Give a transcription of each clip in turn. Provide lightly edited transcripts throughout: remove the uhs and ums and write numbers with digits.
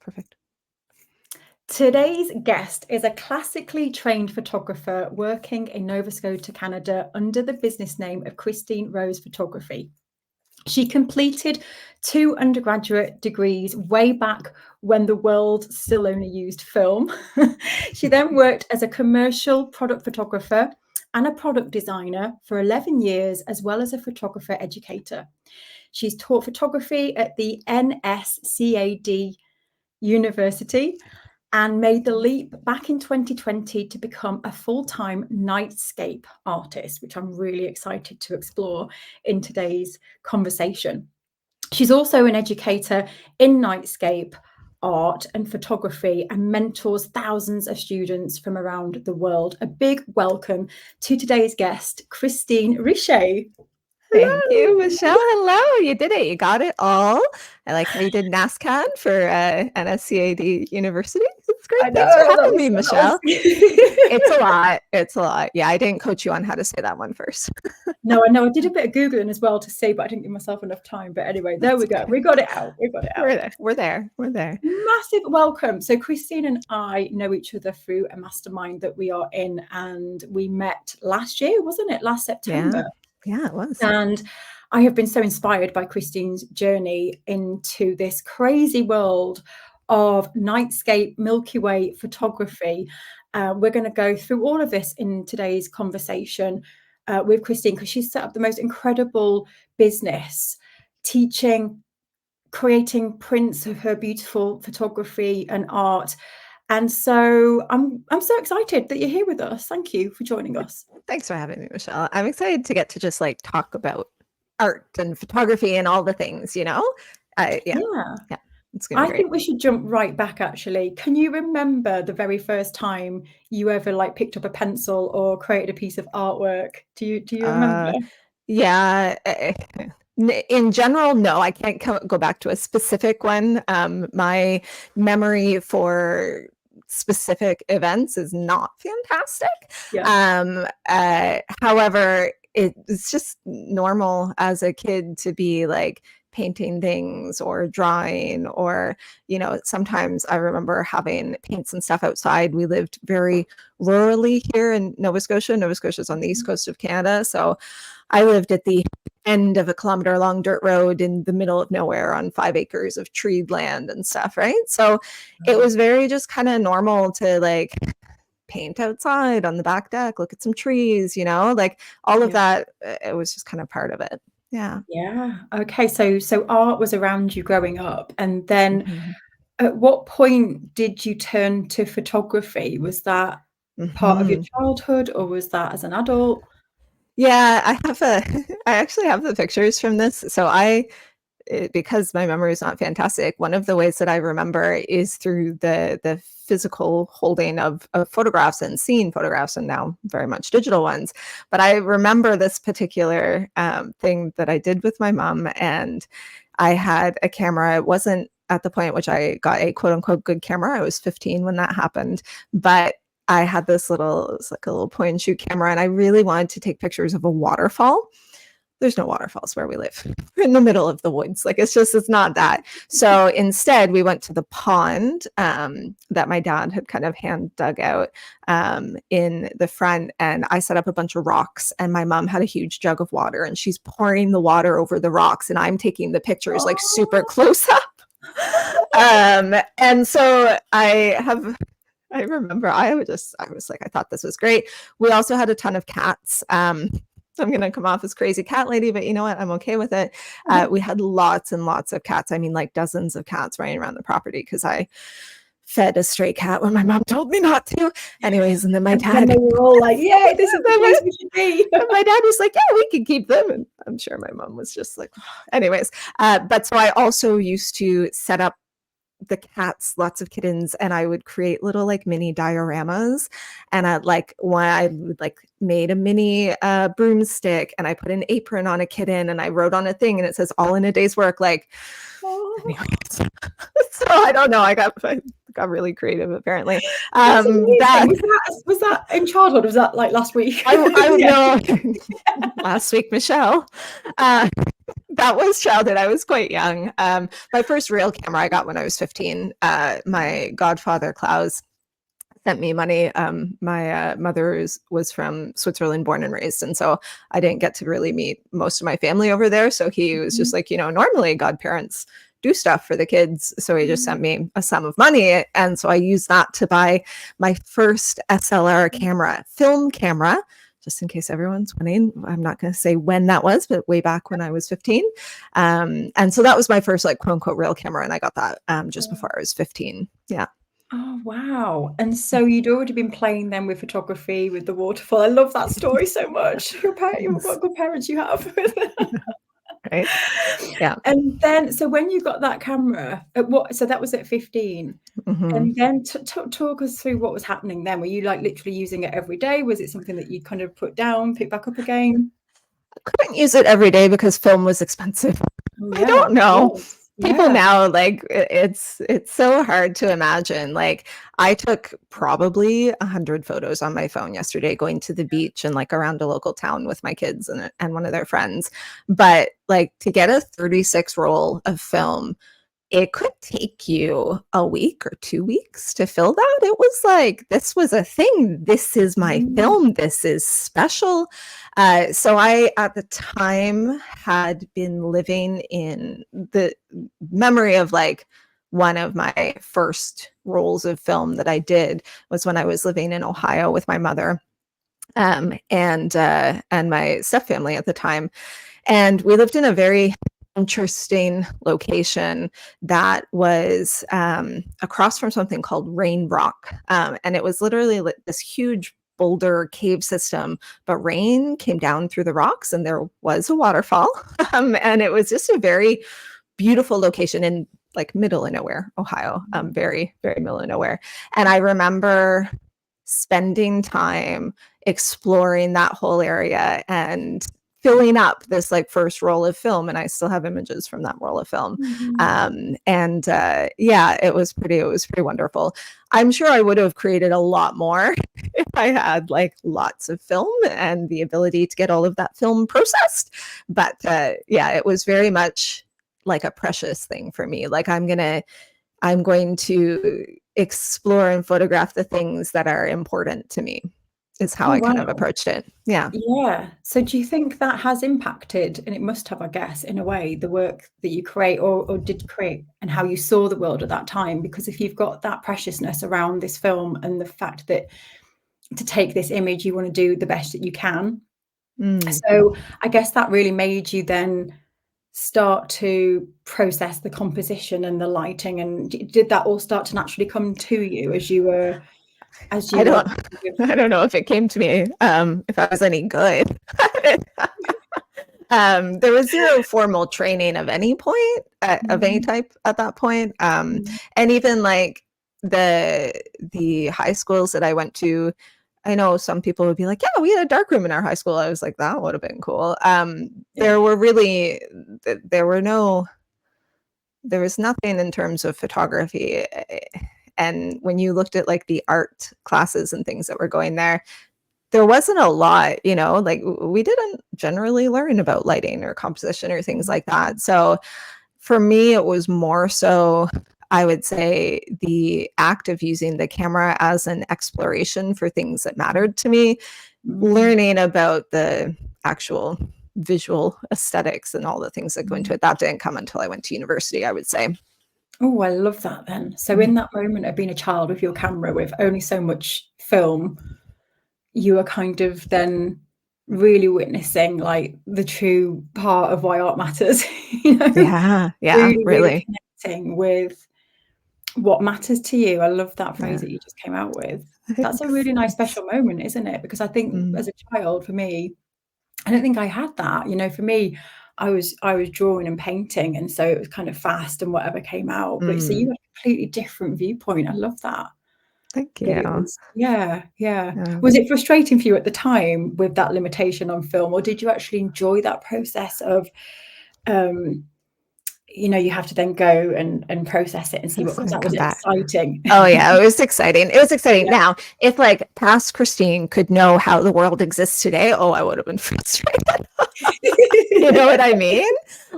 Perfect. Today's guest is a classically trained photographer working in Nova Scotia, Canada, under the business name of Kristine Richer Photography. She completed 2 undergraduate degrees way back when the world still only used film. She then worked as a commercial product photographer and a product designer for 11 years, as well as a photographer educator. She's taught photography at the NSCAD University and made the leap back in 2020 to become a full-time nightscape artist, which I'm really excited to explore in today's conversation. She's also an educator in nightscape art and photography and mentors thousands of students from around the world. A big welcome to today's guest, Kristine Richer. Thank you, Michelle. Hello. You did it. You got it all. I like how you did NASCAD for NSCAD University. It's great. Thanks for having me, Michelle. It's a lot. It's a lot. Yeah, I didn't coach you on how to say that one first. No, I know. I did a bit of Googling as well to see, but I didn't give myself enough time. But anyway, there we go. We got it out. We got it out. We're there. Massive welcome. So Kristine and I know each other through a mastermind that we are in, and we met last year, wasn't it? Last September. Yeah, it was. And I have been so inspired by Kristine's journey into this crazy world of nightscape Milky Way photography. We're going to go through all of this in today's conversation with Kristine, because she's set up the most incredible business teaching, creating prints of her beautiful photography and art. And so I'm so excited that you're here with us. Thank you for joining us. Thanks for having me, Michelle. I'm excited to get to just like talk about art and photography and all the things, you know? Yeah. It's gonna be great. I think we should jump right back, actually. Can you remember the very first time you ever like picked up a pencil or created a piece of artwork? Do you remember? Yeah. In general, no, I can't go back to a specific one. My memory for specific events is not fantastic. However, it's just normal as a kid to be like painting things or drawing, or, you know, sometimes I remember having paints and stuff outside. We lived very rurally here in Nova Scotia. Nova Scotia is on the east coast of Canada. So I lived at the end of a kilometer-long dirt road in the middle of nowhere on 5 acres of treed land and stuff, right? So it was very just kind of normal to like paint outside on the back deck, look at some trees, you know, like all of that. It was just kind of part of it. Yeah. Okay. So art was around you growing up, and then at what point did you turn to photography? Was that part of your childhood, or was that as an adult? Yeah, I actually have the pictures from this. So because my memory is not fantastic, one of the ways that I remember is through the physical holding of photographs and seeing photographs, and now very much digital ones. But I remember this particular thing that I did with my mom, and I had a camera. It wasn't at the point at which I got a quote unquote good camera. I was 15 when that happened, but I had this it was like a little point and shoot camera, and I really wanted to take pictures of a waterfall. There's no waterfalls where we live. We're in the middle of the woods. Like it's not that. So instead we went to the pond that my dad had kind of hand dug out in the front. And I set up a bunch of rocks, and my mom had a huge jug of water, and she's pouring the water over the rocks, and I'm taking the pictures like super close up. And so I remember I was like, I thought this was great. We also had a ton of cats. I'm going to come off as crazy cat lady, but you know what? I'm okay with it. We had lots and lots of cats. I mean, like dozens of cats running around the property because I fed a stray cat when my mom told me not to. Anyways, and then my dad. And they were all like, yeah, this is the place we should be. And my dad was like, yeah, we can keep them. And I'm sure my mom was just like, oh. Anyways. But so I also used to set up the cats, lots of kittens, and I would create little like mini dioramas. And I made a mini broomstick, and I put an apron on a kitten, and I wrote on a thing, and it says all in a day's work. Like, anyways. So I don't know. I got got really creative apparently. That's That amazing. Was that in childhood? Was that like last week? I would Yeah. know last week, Michelle. That was childhood. I was quite young. My first real camera I got when I was 15. My godfather, Klaus, sent me money. My mother was from Switzerland, born and raised. And so I didn't get to really meet most of my family over there. So he was just like, normally godparents do stuff for the kids. So he just sent me a sum of money. And so I used that to buy my first SLR camera, film camera, just in case everyone's wondering. I'm not going to say when that was, but way back when I was 15. And so that was my first like quote unquote real camera. And I got that just before I was 15. Yeah. Oh, wow. And so you'd already been playing then with photography, with the waterfall. I love that story so much. What good parents you have. Right. Yeah. And then, so when you got that camera, so that was at 15. And then talk us through what was happening then. Were you like literally using it every day? Was it something that you kind of put down, pick back up again? I couldn't use it every day because film was expensive. Oh, I don't know. People yeah. now, like it's so hard to imagine. Like I took probably 100 photos on my phone yesterday going to the beach and like around a local town with my kids and one of their friends. But like to get a 36 roll of film, it could take you a week or 2 weeks to fill that. It was like, this was a thing. This is my film. This is special. So I, at the time, had been living in the memory of like one of my first rolls of film that I did was when I was living in Ohio with my mother and my stepfamily at the time. And we lived in a very interesting location that was across from something called Rain Rock. And it was literally this huge boulder cave system, but rain came down through the rocks and there was a waterfall. And it was just a very beautiful location in like middle of nowhere, Ohio, very, very middle of nowhere. And I remember spending time exploring that whole area and filling up this like first roll of film, and I still have images from that roll of film. Yeah, it was pretty wonderful. I'm sure I would have created a lot more if I had like lots of film and the ability to get all of that film processed. But yeah, it was very much like a precious thing for me. Like I'm going to explore and photograph the things that are important to me is how I kind of approached it. Yeah. Yeah. So do you think that has impacted, and it must have, I guess, in a way, the work that you create or did create and how you saw the world at that time? Because if you've got that preciousness around this film and the fact that to take this image, you want to do the best that you can. So I guess that really made you then start to process the composition and the lighting. And did that all start to naturally come to you as you were I don't know if it came to me if I was any good. There was zero formal training of any point of any type at that point. And even like the high schools that I went to, I know some people would be like, yeah, we had a dark room in our high school. I was like, that would have been cool. There was nothing in terms of photography. And when you looked at like the art classes and things that were going there wasn't a lot, like we didn't generally learn about lighting or composition or things like that. So for me, it was more so, I would say, the act of using the camera as an exploration for things that mattered to me, learning about the actual visual aesthetics and all the things that go into it. That didn't come until I went to university, I would say. Oh, I love that then. So in that moment of being a child with your camera with only so much film, you are kind of then really witnessing like the true part of why art matters. Yeah, really connecting with what matters to you. I love that phrase that you just came out with. That's a really nice special moment, isn't it? Because I think as a child, for me, I don't think I had that. For me, I was drawing and painting, and so it was kind of fast and whatever came out. But so you had a completely different viewpoint. I love that. Thank you. Yeah. Was it frustrating for you at the time with that limitation on film, or did you actually enjoy that process of you have to then go and process it and see what comes out. Was Come it back. exciting? Oh yeah, it was exciting. It was exciting. Yeah. Now, if like past Kristine could know how the world exists today, oh, I would have been frustrated. You know what I mean?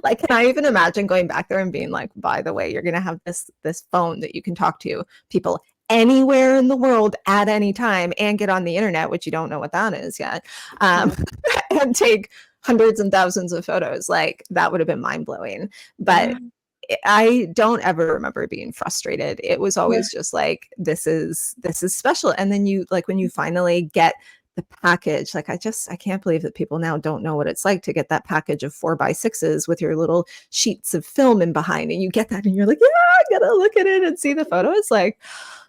Like, can I even imagine going back there and being like, by the way, you're gonna have this phone that you can talk to people anywhere in the world at any time and get on the internet, which you don't know what that is yet, and take hundreds and thousands of photos. Like that would have been mind blowing. But Yeah. I don't ever remember being frustrated. It was Yeah. always just like, this is special. And then you like when you finally get the package, like I can't believe that people now don't know what it's like to get that package of 4x6s with your little sheets of film in behind, and you get that and you're like, yeah, I gotta look at it and see the photo. It's like,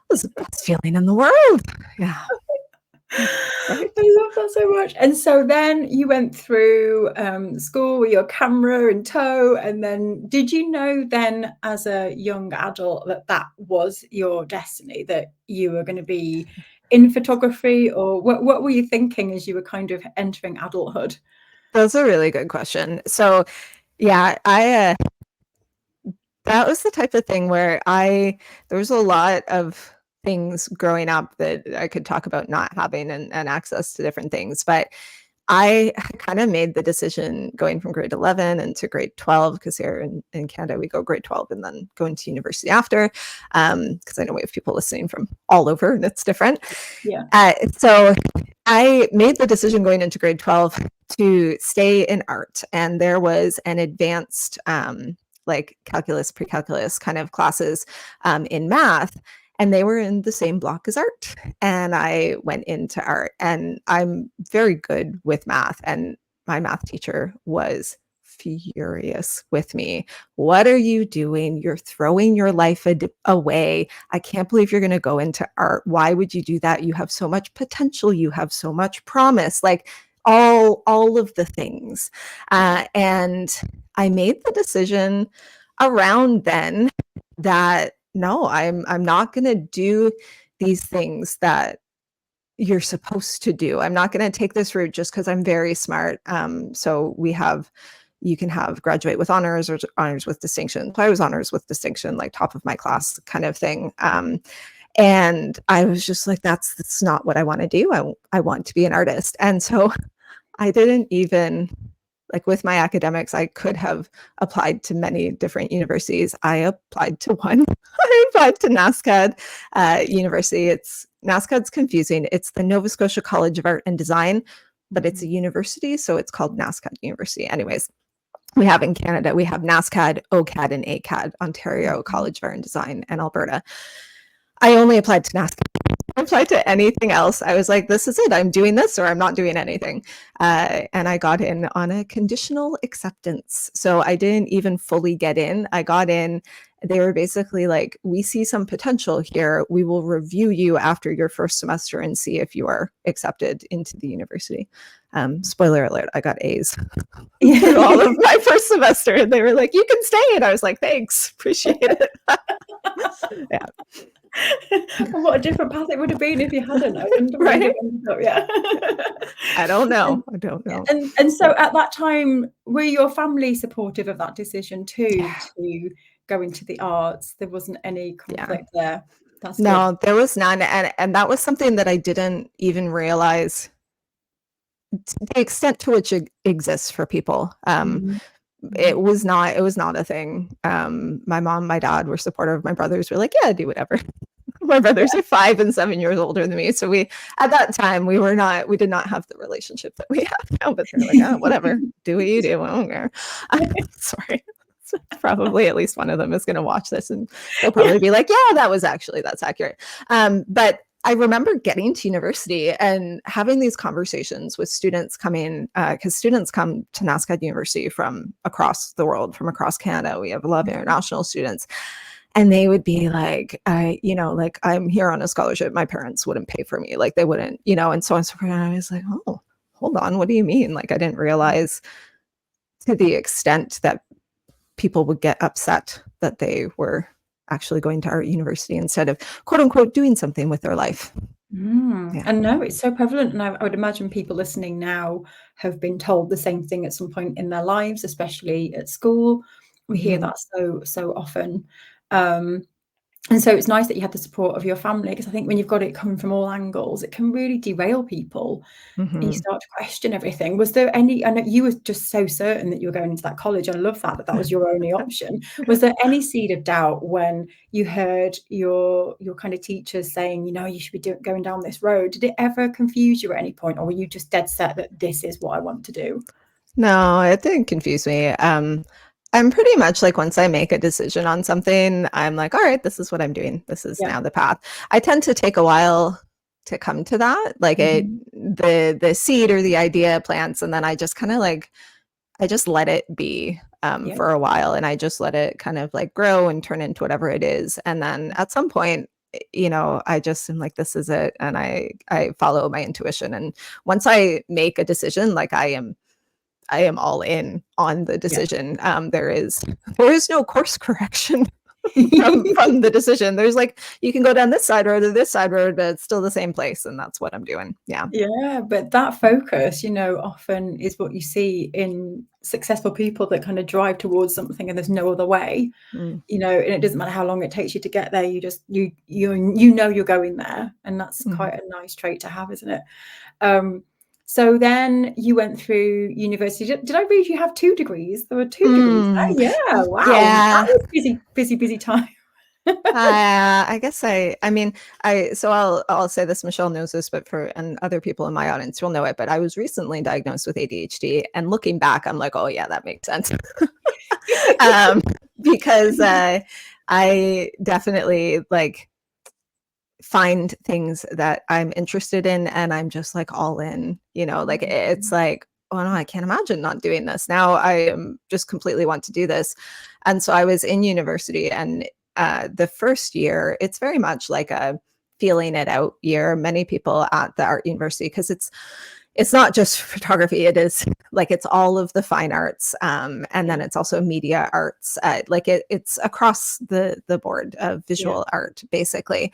this is the best feeling in the world. Yeah. Right. I love that so much. And so then you went through school with your camera in tow, and then did you know then as a young adult that that was your destiny, that you were going to be in photography, or what were you thinking as you were kind of entering adulthood? That's a really good question. So yeah, I that was the type of thing where there was a lot of things growing up that I could talk about not having and access to different things. But I kind of made the decision going from grade 11 into grade 12, because here in Canada, we go grade 12 and then go into university after, because I know we have people listening from all over and it's different. Yeah. So I made the decision going into grade 12 to stay in art. And there was an advanced like calculus, pre-calculus kind of classes in math. And they were in the same block as art. And I went into art, and I'm very good with math. And my math teacher was furious with me. What are you doing? You're throwing your life away. I can't believe you're going to go into art. Why would you do that? You have so much potential. You have so much promise. Like all of the things. And I made the decision around then that no, I'm not going to do these things that you're supposed to do. I'm not going to take this route just because I'm very smart. So you can have graduate with honors or honors with distinction. So I was honors with distinction, like top of my class kind of thing. And I was just like, that's not what I want to do. I want to be an artist. And so I didn't even, like with my academics, I could have applied to many different universities. I applied to one. I applied to NSCAD University. NSCAD's confusing. It's the Nova Scotia College of Art and Design, but it's a university, so it's called NSCAD University. Anyways, we have in Canada, we have NSCAD, OCAD, and ACAD, Ontario College of Art and Design, and Alberta. I only applied to NSCAD. I applied to anything else. I was like, this is it. I'm doing this or I'm not doing anything. And I got in on a conditional acceptance. So I didn't even fully get in. I got in. They were basically like, we see some potential here. We will review you after your first semester and see if you are accepted into the university. Spoiler alert, I got A's through all of my first semester. And they were like, you can stay. And I was like, thanks, appreciate it. Yeah. What a different path it would have been if you hadn't. I wonder where you ended up. Yeah. I don't know. And so at that time, were your family supportive of that decision too, to go into the arts? There wasn't any conflict there. That's no, good. there was none. And that was something that I didn't even realize the extent to which it exists for people. It was not a thing. My mom, my dad were supportive. My brothers were like, yeah, do whatever. My brothers are 5 and 7 years older than me. So at that time, we did not have the relationship that we have now, but they're like, oh, whatever, do what you do. I don't care. Sorry. So probably at least one of them is going to watch this and they'll probably be like, yeah, that's accurate. But I remember getting to university and having these conversations with students coming, because students come to NSCAD University from across the world, from across Canada. We have a lot of international students. And they would be like, like, I'm here on a scholarship. My parents wouldn't pay for me. Like they wouldn't, and so on and so forth. And I was like, oh, hold on. What do you mean? Like, I didn't realize to the extent that people would get upset that they were actually going to art university instead of quote unquote doing something with their life. And no, it's so prevalent. And I would imagine people listening now have been told the same thing at some point in their lives, especially at school. We hear that so often. And so it's nice that you had the support of your family, because I think when you've got it coming from all angles, it can really derail people. And you start to question everything. Was there any, I know you were just so certain that you were going into that college. I love that was your only option. Was there any seed of doubt when you heard your kind of teachers saying, you should be going down this road? Did it ever confuse you at any point, or were you just dead set that this is what I want to do? No, it didn't confuse me. I'm pretty much like, once I make a decision on something, I'm like, all right, this is what I'm doing. This is Yeah. now the path. I tend to take a while to come to that, like the seed or the idea plants, and then I just kind of like, I just let it be for a while, and I just let it kind of like grow and turn into whatever it is. And then at some point, I just am like, this is it, and I follow my intuition. And once I make a decision, like I am all in on the decision. There is no course correction from the decision. There's like, you can go down this side road or this side road, but it's still the same place, and that's what I'm doing. Yeah, but that focus, often is what you see in successful people that kind of drive towards something, and there's no other way. And it doesn't matter how long it takes you to get there. You just you you're going there, and that's quite a nice trait to have, isn't it? So then you went through university. Did I read you have 2 degrees? There were 2 degrees there. Yeah, wow. Yeah. That was busy time. I guess so I'll say this, Michelle knows this, but and other people in my audience will know it, but I was recently diagnosed with ADHD, and looking back, I'm like, oh yeah, that makes sense. Because I definitely like find things that I'm interested in, and I'm just like all in, like it's like, oh no, I can't imagine not doing this. Now I just completely want to do this. And so I was in university, and the first year, it's very much like a feeling it out year. Many people at the art university, because it's not just photography, it is like, it's all of the fine arts, and then it's also media arts, like it's across the board of visual art, basically.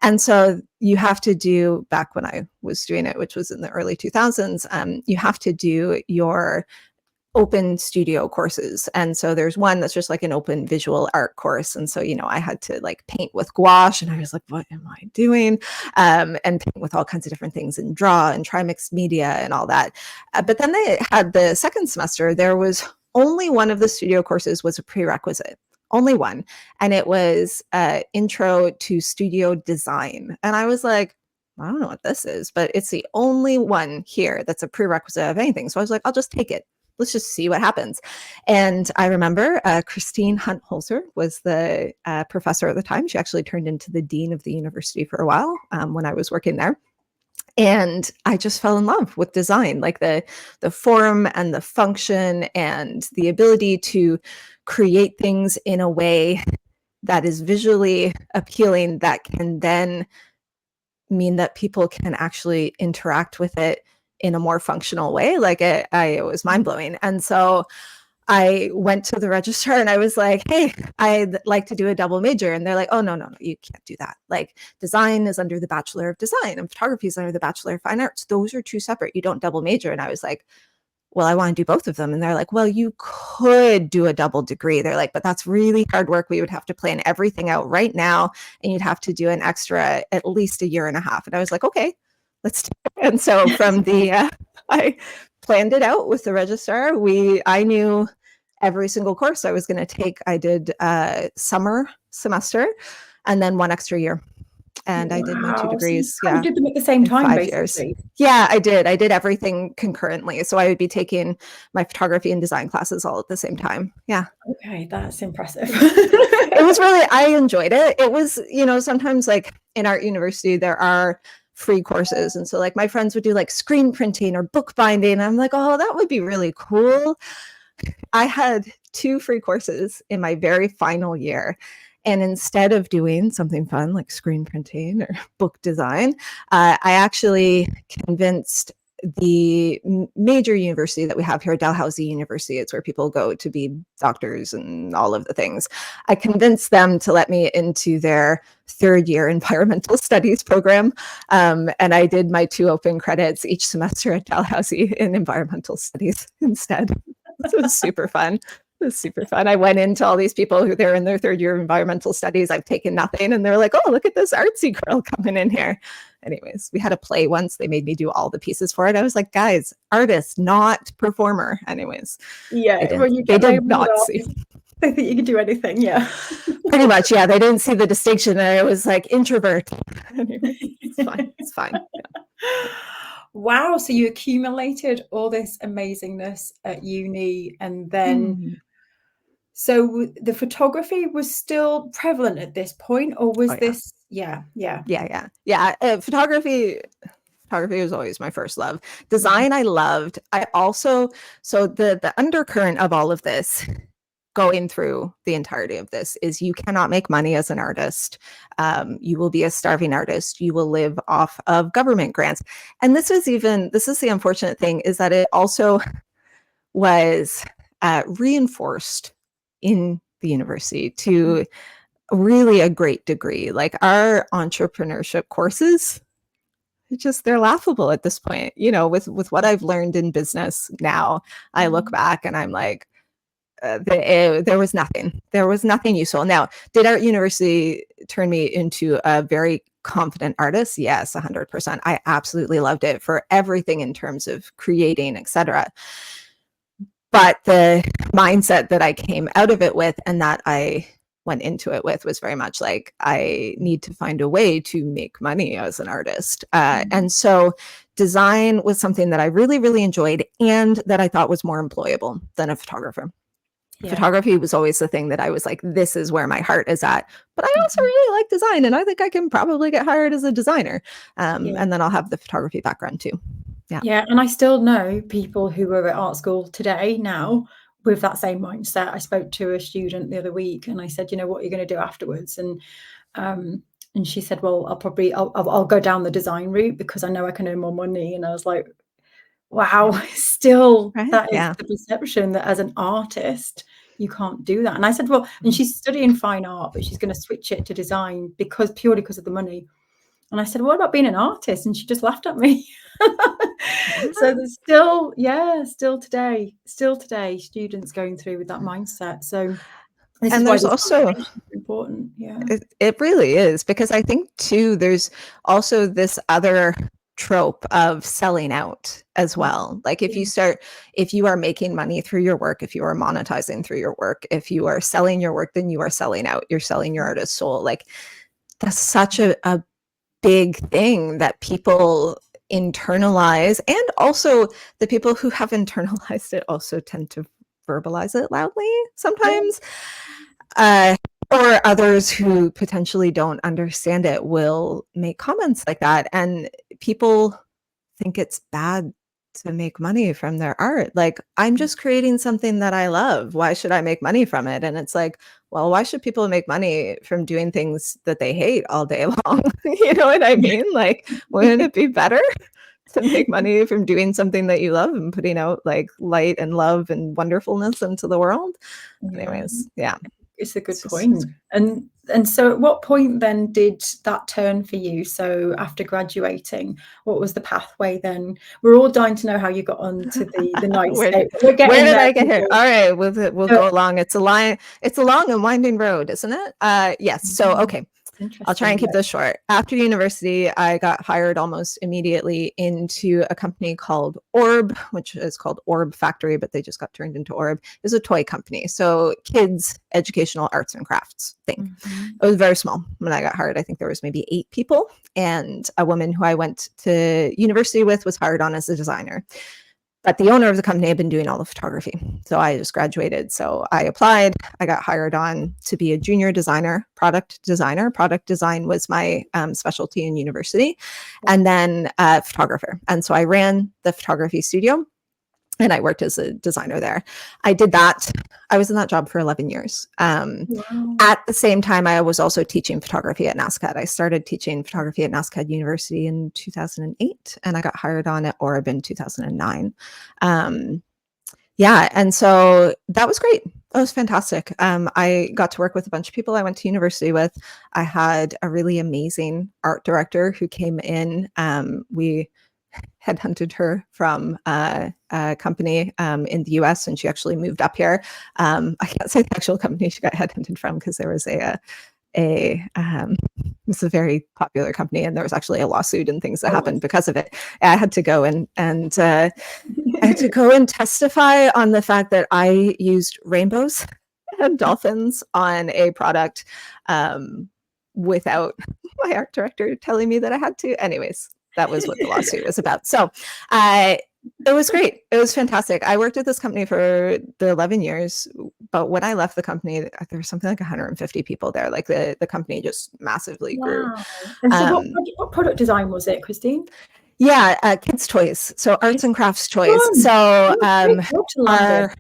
And so you have to do, back when I was doing it, which was in the early 2000s, you have to do your open studio courses. And so there's one that's just like an open visual art course. And so, I had to like paint with gouache, and I was like, what am I doing? And paint with all kinds of different things, and draw and try mixed media and all that. But then they had the second semester, there was only one of the studio courses was a prerequisite. Only one. And it was intro to studio design. And I was like, I don't know what this is, but it's the only one here that's a prerequisite of anything. So I was like, I'll just take it. Let's just see what happens. And I remember Kristine Hunt-Holzer was the professor at the time. She actually turned into the dean of the university for a while when I was working there. And I just fell in love with design, like the form and the function and the ability to create things in a way that is visually appealing, that can then mean that people can actually interact with it in a more functional way. Like it was mind blowing. And so I went to the registrar and I was like, hey, I'd like to do a double major. And they're like, oh, no, you can't do that. Like, design is under the Bachelor of Design and photography is under the Bachelor of Fine Arts. Those are 2 separate. You don't double major. And I was like, well, I want to do both of them. And they're like, well, you could do a double degree. They're like, but that's really hard work. We would have to plan everything out right now, and you'd have to do an extra at least 1.5 years. And I was like, okay, let's do it. And so from I planned it out with the registrar. I knew every single course I was going to take. I did summer semester and then 1 extra year. And I did my 2 degrees. So you did them at the same time, 5 years. Yeah, I did. I did everything concurrently. So I would be taking my photography and design classes all at the same time. Yeah. Okay, that's impressive. It was really, I enjoyed it. It was, sometimes like in art university, there are free courses. And so like my friends would do like screen printing or bookbinding. I'm like, oh, that would be really cool. I had 2 free courses in my very final year. And instead of doing something fun like screen printing or book design, I actually convinced the major university that we have here, Dalhousie University, it's where people go to be doctors and all of the things. I convinced them to let me into their 3rd year environmental studies program. And I did my 2 open credits each semester at Dalhousie in environmental studies instead. It was super fun. It was super fun. I went into all these people who they're in their third year of environmental studies. I've taken nothing. And they're like, oh, look at this artsy girl coming in here. Anyways, we had a play once. They made me do all the pieces for it. I was like, guys, artist, not performer. Anyways, Yeah, when you they get did labeled not as see. artist, they think you can do anything. Yeah. Pretty much, yeah. They didn't see the distinction. And I was like, introvert. Anyway, it's fine. It's fine. Yeah. Wow. So you accumulated all this amazingness at uni, and then so the photography was still prevalent at this point, or was Oh, yeah. this? Yeah. Photography was always my first love. Design, I loved. I also, so the undercurrent of all of this, going through the entirety of this, is you cannot make money as an artist. You will be a starving artist. You will live off of government grants. And this is the unfortunate thing, is that it also was reinforced in the university to really a great degree. Like our entrepreneurship courses, they're laughable at this point. With what I've learned in business now, I look back and I'm like, there was nothing useful. Now, did art university turn me into a very confident artist? Yes, 100%. I absolutely loved it for everything in terms of creating, etc. But the mindset that I came out of it with, and that I went into it with, was very much like, I need to find a way to make money as an artist. And so design was something that I really, really enjoyed, and that I thought was more employable than a photographer. Yeah. Photography was always the thing that I was like, this is where my heart is at. But I also really like design, and I think I can probably get hired as a designer. And then I'll have the photography background too. Yeah. And I still know people who are at art school today now with that same mindset. I spoke to a student the other week, and I said, what are you going to do afterwards? And she said, well, I'll go down the design route because I know I can earn more money. And I was like, wow, still, right? That is the perception, that as an artist, you can't do that. And I said, well, and she's studying fine art, but she's going to switch it to design purely because of the money. And I said, what about being an artist? And she just laughed at me. So there's still today, students going through with that mindset. So this is why this also is important. Yeah, it really is, because I think too, there's also this other trope of selling out as well. Like if you are making money through your work, if you are monetizing through your work, if you are selling your work, then you are selling out. You're selling your artist's soul. Like that's such a big thing that people internalize, and also the people who have internalized it also tend to verbalize it loudly sometimes. Or others who potentially don't understand it will make comments like that, and people think it's bad to make money from their art. Like, I'm just creating something that I love. Why should I make money from it? And it's like, well, why should people make money from doing things that they hate all day long? You know what I mean? Like, wouldn't it be better to make money from doing something that you love and putting out like light and love and wonderfulness into the world? Anyways, yeah. It's a good point. And so at what point then did that turn for you? So after graduating, what was the pathway then? We're all dying to know how you got onto the night state. Where did I get here? All right, we'll go along. It's a long and winding road, isn't it? Yes. So, okay. I'll try and keep this short. After university, I got hired almost immediately into a company called Orb, which is called Orb Factory, but they just got turned into Orb. It was a toy company. So kids, educational arts and crafts thing. It was very small when I got hired. I think there was maybe 8 people, and a woman who I went to university with was hired on as a designer. But the owner of the company had been doing all the photography. So I just graduated. So I applied. I got hired on to be a junior designer, product designer. Product design was my specialty in university. And then photographer. And so I ran the photography studio, and I worked as a designer there. I did that. I was in that job for 11 years. Wow. At the same time, I was also teaching photography at NASCAD. I started teaching photography at NASCAD University in 2008, and I got hired on at Orb in 2009. And so that was great. That was fantastic. I got to work with a bunch of people I went to university with. I had a really amazing art director who came in. We headhunted her from a company in the US, and she actually moved up here. I can't say the actual company she got headhunted from because there was it's a very popular company, and there was actually a lawsuit and things that happened because of it. I had to go and I had to go and testify on the fact that I used rainbows and dolphins on a product without my art director telling me that I had to. Anyways, that was what the lawsuit was about. So it was great. It was fantastic. I worked at this company for the 11 years, but when I left the company, there was something like 150 people there. Like the company just massively grew. And so what product design was it, Kristine? Yeah, kids' toys. So arts and crafts toys. So right.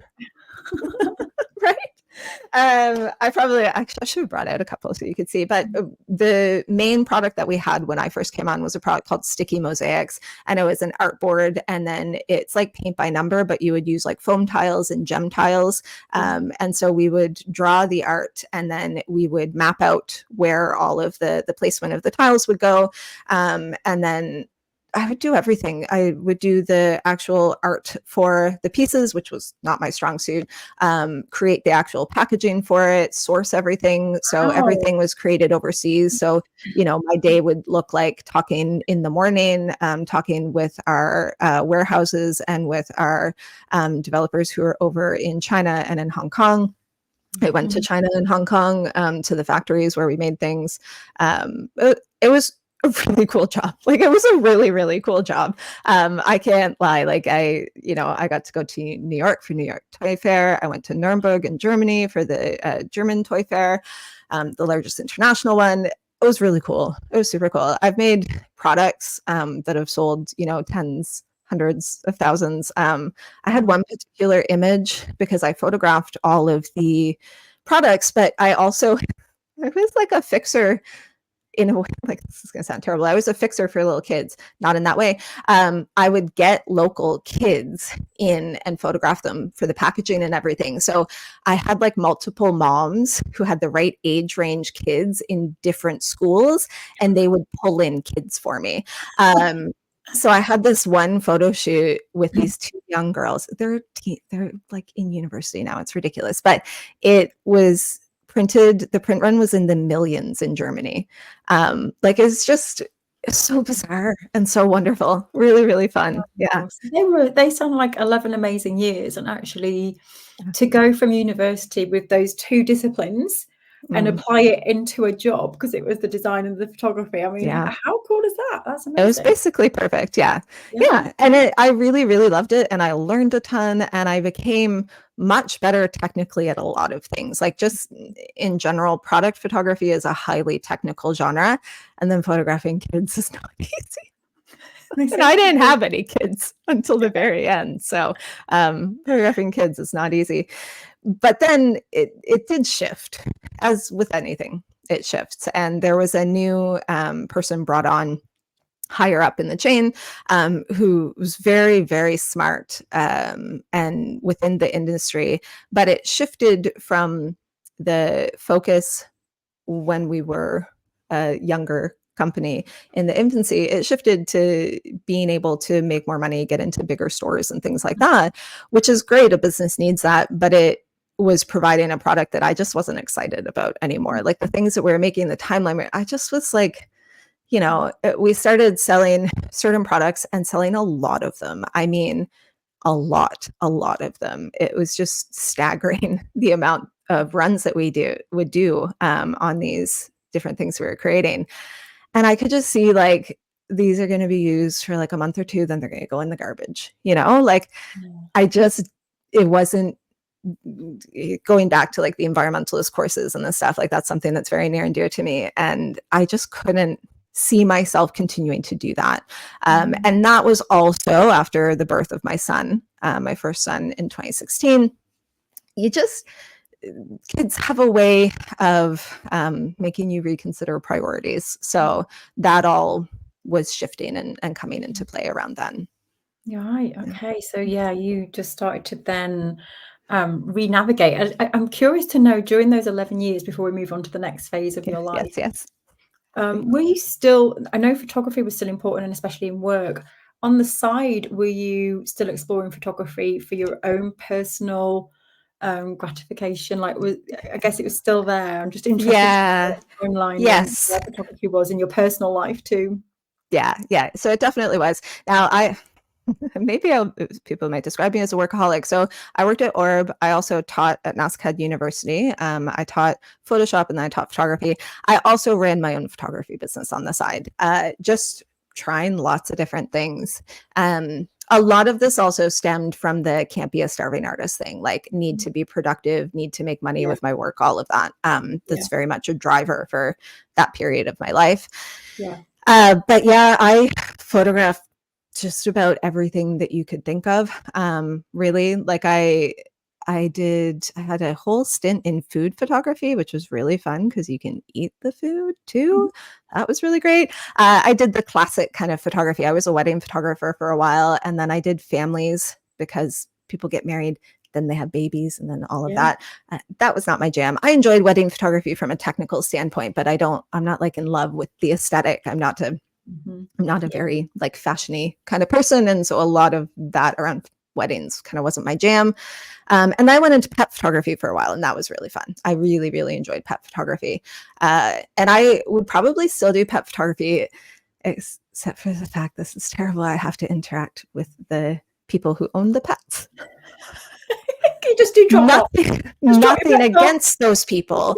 I should have brought out a couple so you could see, but the main product that we had when I first came on was a product called Sticky Mosaics, and it was an art board, and then it's like paint by number, but you would use like foam tiles and gem tiles, and so we would draw the art, and then we would map out where all of the placement of the tiles would go, and then I would do everything. I would do the actual art for the pieces, which was not my strong suit, create the actual packaging for it, source everything. So everything was created overseas. So, my day would look like talking in the morning, talking with our warehouses and with our developers who are over in China and in Hong Kong. I went to China and Hong Kong, to the factories where we made things. It was a really cool job. Like, it was a really, really cool job. I can't lie. Like, I got to go to New York for New York Toy Fair. I went to Nuremberg in Germany for the German Toy Fair, the largest international one. It was really cool. It was super cool. I've made products that have sold, tens, hundreds of thousands. I had one particular image because I photographed all of the products, but I was like a fixer in a way. Like, this is going to sound terrible. I was a fixer for little kids, not in that way. I would get local kids in and photograph them for the packaging and everything. So I had like multiple moms who had the right age range kids in different schools, and they would pull in kids for me. So I had this one photo shoot with these two young girls. They're like in university now. It's ridiculous, but it was printed. The print run was in the millions in Germany. It's so bizarre and so wonderful. Really, really fun. Yeah. They sound like 11 amazing years, and actually to go from university with those two disciplines and apply it into a job, because it was the design and the photography. I mean, how cool is that? That's amazing. It was basically perfect. Yeah. And I really, really loved it. And I learned a ton, and I became much better technically at a lot of things. Like, just in general, product photography is a highly technical genre, and then photographing kids is not easy. And I didn't have any kids until the very end. So photographing kids is not easy. But then it did shift, as with anything, it shifts. And there was a new person brought on higher up in the chain, who was very, very smart and within the industry. But it shifted from the focus when we were a younger company in the infancy. It shifted to being able to make more money, get into bigger stores and things like that, which is great. A business needs that, but it was providing a product that I just wasn't excited about anymore. Like, the things that we were making, the timeline, I just was like, we started selling certain products and selling a lot of them. I mean, a lot of them. It was just staggering, the amount of runs that we would do on these different things we were creating. And I could just see, like, these are going to be used for like a month or two, then they're going to go in the garbage, it wasn't going back to like the environmentalist courses and the stuff. Like, that's something that's very near and dear to me. And I just couldn't see myself continuing to do that. And that was also after the birth of my son, my first son in 2016. Kids have a way of making you reconsider priorities. So that all was shifting and coming into play around then. Right. Okay. So you just started to then re-navigate. I'm curious to know, during those 11 years before we move on to the next phase of your life. Yes. Were you still, I know photography was still important, and especially in work, on the side, were you still exploring photography for your own personal gratification? Like, I guess it was still there. I'm just interested Yeah. in the timeline and Yes. where photography was in your personal life too. Yeah. So it definitely was. Now maybe people might describe me as a workaholic. So I worked at Orb. I also taught at NASCAD University. I taught Photoshop and then I taught photography. I also ran my own photography business on the side, just trying lots of different things. A lot of this also stemmed from the can't be a starving artist thing, like need to be productive, need to make money with my work, all of that. That's very much a driver for that period of my life. But yeah, I photographed just about everything that you could think of. Really, like I had a whole stint in food photography, which was really fun because you can eat the food too. That was really great. I did the classic kind of photography. I was a wedding photographer for a while, and then I did families because people get married, then they have babies, and then all of that. That was not my jam. I enjoyed wedding photography from a technical standpoint, but I'm not like in love with the aesthetic. I'm not a very like fashiony kind of person. And so a lot of that around weddings kind of wasn't my jam. And I went into pet photography for a while, and that was really fun. I really, really enjoyed pet photography. And I would probably still do pet photography, except for the fact this is terrible. I have to interact with the people who own the pets. You just do nothing against those people.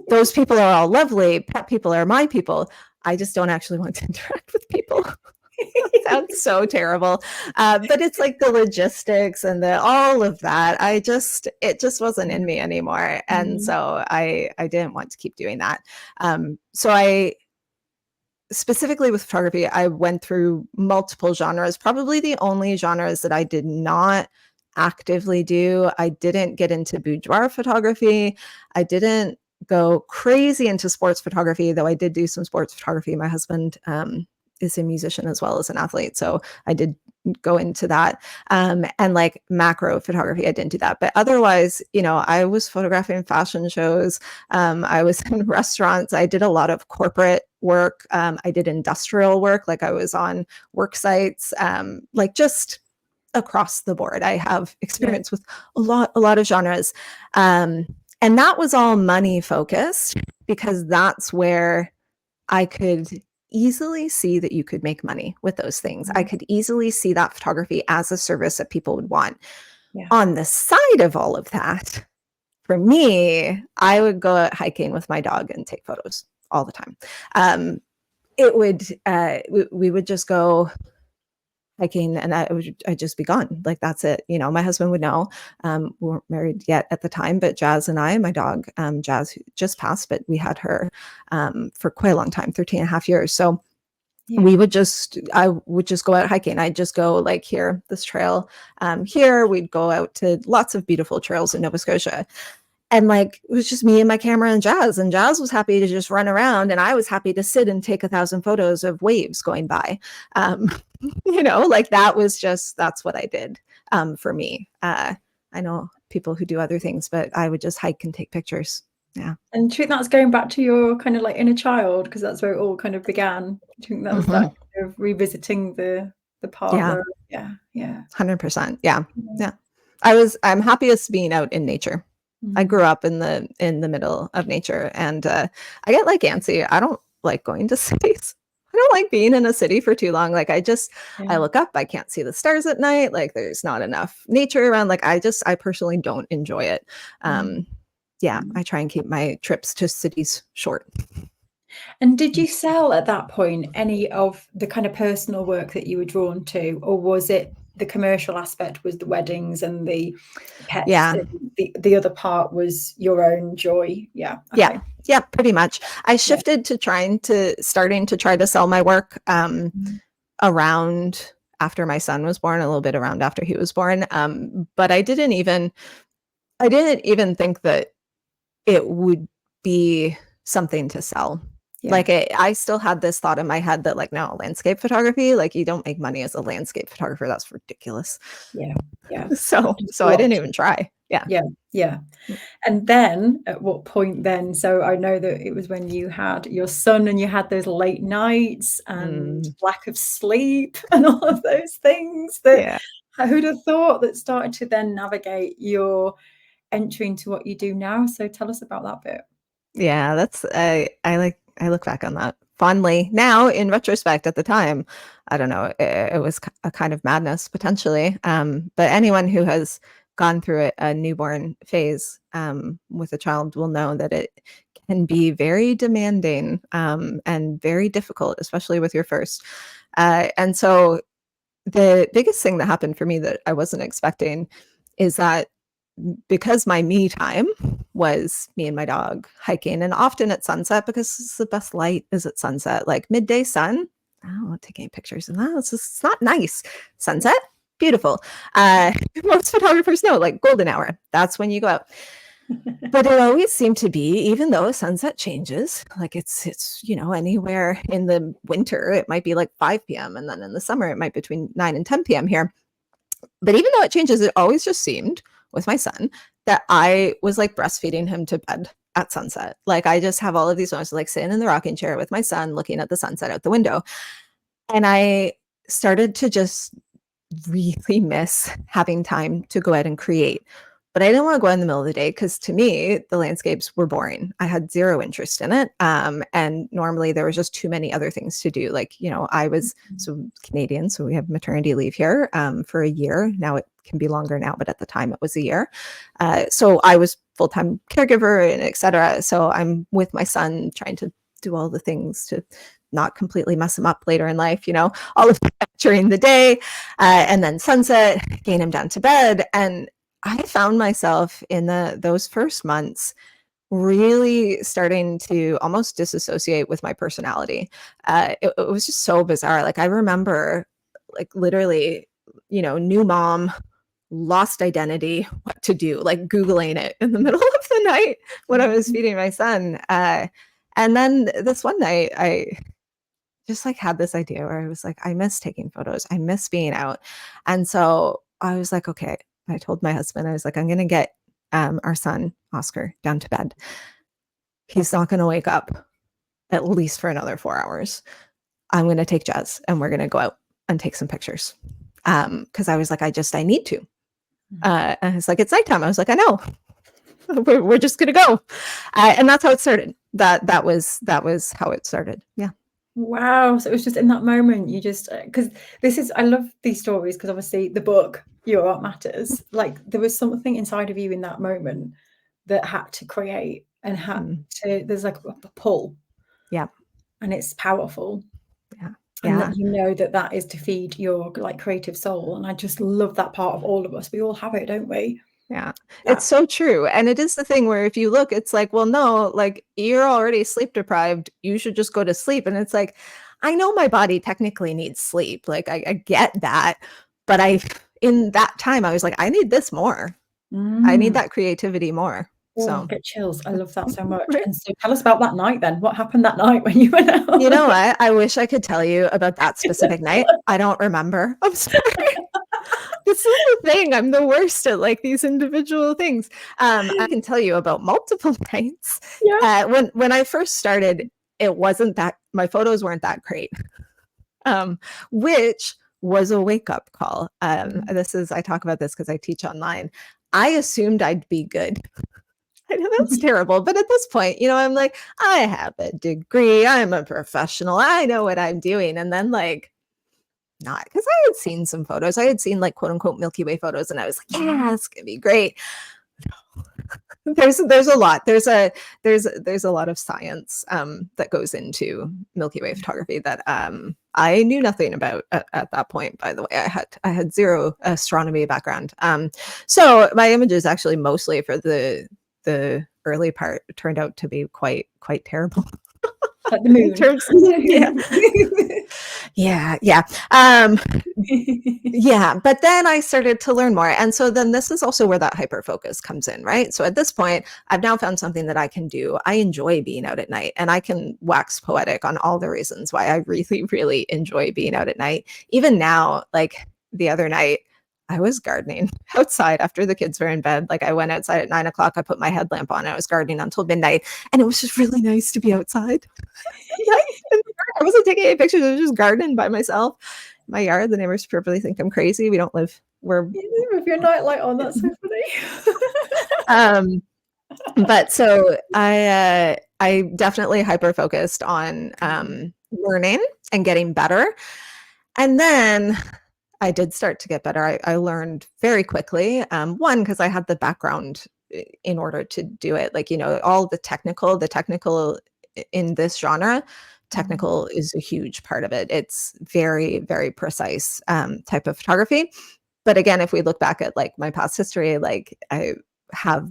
Those people are all lovely. Pet people are my people. I just don't actually want to interact with people. That sounds so terrible. But it's like the logistics and all of that. It just wasn't in me anymore. And so I didn't want to keep doing that. So I specifically with photography, I went through multiple genres. Probably the only genres that I did not actively do. I didn't get into boudoir photography. I didn't go crazy into sports photography, though I did do some sports photography. My husband is a musician as well as an athlete, so I did go into that. And like macro photography, I didn't do that. But otherwise, I was photographing fashion shows. I was in restaurants. I did a lot of corporate work. I did industrial work, like I was on work sites, like just across the board. I have experience with a lot of genres. And that was all money focused because that's where I could easily see that you could make money with those things. I could easily see that photography as a service that people would want. On the side of all of that, for me, I would go out hiking with my dog and take photos all the time. We would just go hiking and I'd just be gone. Like, that's it. My husband would know. We weren't married yet at the time, but Jazz and I, my dog, Jazz, who just passed, but we had her for quite a long time, 13 and a half years. So I would just go out hiking. I'd just go like here, this trail here. We'd go out to lots of beautiful trails in Nova Scotia. And like, it was just me and my camera and Jazz was happy to just run around. And I was happy to sit and take 1,000 photos of waves going by. Like that's what I did for me. I know people who do other things, but I would just hike and take pictures. Yeah. And do you think that's going back to your kind of like inner child? Because that's where it all kind of began. Do you think that was that kind of revisiting the part where, 100%. Yeah. I'm happiest being out in nature. I grew up in the middle of nature, and I get like antsy. I don't like going to cities. I don't like being in a city for too long. Like I look up, I can't see the stars at night. Like there's not enough nature around. Like I personally don't enjoy it. I try and keep my trips to cities short. And did you sell at that point any of the kind of personal work that you were drawn to, or was it the commercial aspect was the weddings and the pets? The other part was your own joy. Yeah, pretty much. I shifted to starting to try to sell my work around after my son was born, a little bit around after he was born. But I didn't even think that it would be something to sell. Like I still had this thought in my head that like, no, landscape photography, like you don't make money as a landscape photographer. That's ridiculous. Yeah. So I didn't even try. Yeah. Yeah, yeah. Mm. And then at what point then? So I know that it was when you had your son and you had those late nights and Mm, lack of sleep and all of those things that yeah. who'd have thought that started to then navigate your entry into what you do now. So tell us about that bit. Yeah, that's I look back on that fondly now in retrospect. At the time, I don't know, it was a kind of madness potentially. But anyone who has gone through a newborn phase with a child will know that it can be very demanding and very difficult, especially with your first. And so the biggest thing that happened for me that I wasn't expecting is that because my me time was me and my dog hiking, and often at sunset because it's the best light is at sunset, like midday sun. I don't want to take any pictures of that. It's not nice. Sunset, beautiful. Uh, Most photographers know, like golden hour. That's when you go out. But it always seemed to be, even though sunset changes, like it's anywhere in the winter, it might be like 5 p.m. and then in the summer it might be between 9 and 10 p.m. here. But even though it changes, it always just seemed with my son that I was like breastfeeding him to bed at sunset. Like I just have all of these moments like sitting in the rocking chair with my son looking at the sunset out the window. And I started to just really miss having time to go out and create. But I didn't want to go out in the middle of the day because to me, the landscapes were boring. I had zero interest in it. And normally there was just too many other things to do. Like, I was so Canadian, so we have maternity leave here for a year. Now it can be longer now, but at the time it was a year. So I was full-time caregiver and et cetera. So I'm with my son trying to do all the things to not completely mess him up later in life, all of that during the day. And then sunset, getting him down to bed. And I found myself in those first months really starting to almost disassociate with my personality. It was just so bizarre. Like I remember like literally, new mom, lost identity, what to do, like Googling it in the middle of the night when I was feeding my son. And then this one night, I just like had this idea where I was like, I miss taking photos. I miss being out. And so I was like, okay, I told my husband, I was like, I'm going to get our son, Oscar, down to bed. He's not going to wake up at least for another 4 hours. I'm going to take Jazz and we're going to go out and take some pictures. Cause I was like, I need to. And it's like, it's nighttime. I was like, I know. We're just going to go. And that's how it started. That was how it started. Yeah. Wow. So it was just in that moment you just because I love these stories because obviously the book, Your Art Matters, like there was something inside of you in that moment that had to create and had to, there's like a pull. Yeah. And it's powerful. Yeah. And Yeah. that that is to feed your like creative soul. And I just love that part of all of us. We all have it, don't we? Yeah, it's so true. And it is the thing where if you look, it's like, well, no, like you're already sleep deprived. You should just go to sleep. And it's like, I know my body technically needs sleep. Like I get that. But in that time, I was like, I need this more. I need that creativity more. Oh, So get chills. I love that so much. right. And so tell us about that night then. What happened that night when you went out? You know what? I wish I could tell you about that specific night. I don't remember. I'm sorry. This is the thing. I'm the worst at like these individual things. I can tell you about multiple nights. Yeah. When I first started, it wasn't that my photos weren't that great, which was a wake up call. I talk about this because I teach online. I assumed I'd be good. I know that's terrible, but at this point, I'm like, I have a degree. I'm a professional. I know what I'm doing. And then like not because I had seen some photos. I had seen like quote unquote Milky Way photos, and I was like, yeah, it's gonna be great. There's a lot. There's a lot of science that goes into Milky Way photography that I knew nothing about at that point. By the way, I had zero astronomy background. So my images actually mostly for the early part turned out to be quite terrible. Like the moon. In terms yeah. Yeah, but then I started to learn more. And so then this is also where that hyper focus comes in, right? So at this point, I've now found something that I can do. I enjoy being out at night, and I can wax poetic on all the reasons why I really, really enjoy being out at night. Even now, like the other night, I was gardening outside after the kids were in bed. Like I went outside at 9 o'clock. I put my headlamp on. I was gardening until midnight, and it was just really nice to be outside. I wasn't taking any pictures. I was just gardening by myself. My yard, the neighbors probably think I'm crazy. We don't live where. With your nightlight on, that's so funny. But so I definitely hyper focused on learning and getting better. And then I did start to get better. I learned very quickly. One, because I had the background in order to do it. Like, all the technical in this genre, technical is a huge part of it. It's very, very precise type of photography. But again, if we look back at like my past history, like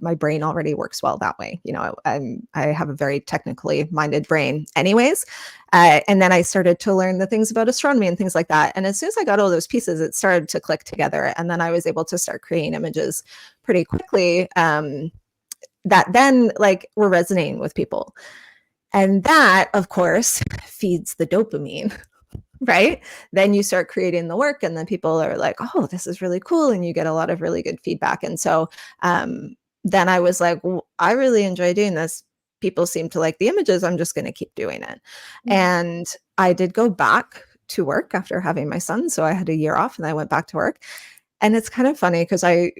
my brain already works well that way. I have a very technically minded brain anyways. And then I started to learn the things about astronomy and things like that. And as soon as I got all those pieces, it started to click together. And then I was able to start creating images pretty quickly that then like were resonating with people. And that, of course, feeds the dopamine. Right? Then you start creating the work, and then people are like, oh, this is really cool. And you get a lot of really good feedback. And so then I was like, well, I really enjoy doing this. People seem to like the images. I'm just going to keep doing it. Mm-hmm. And I did go back to work after having my son. So I had a year off and I went back to work. And it's kind of funny because there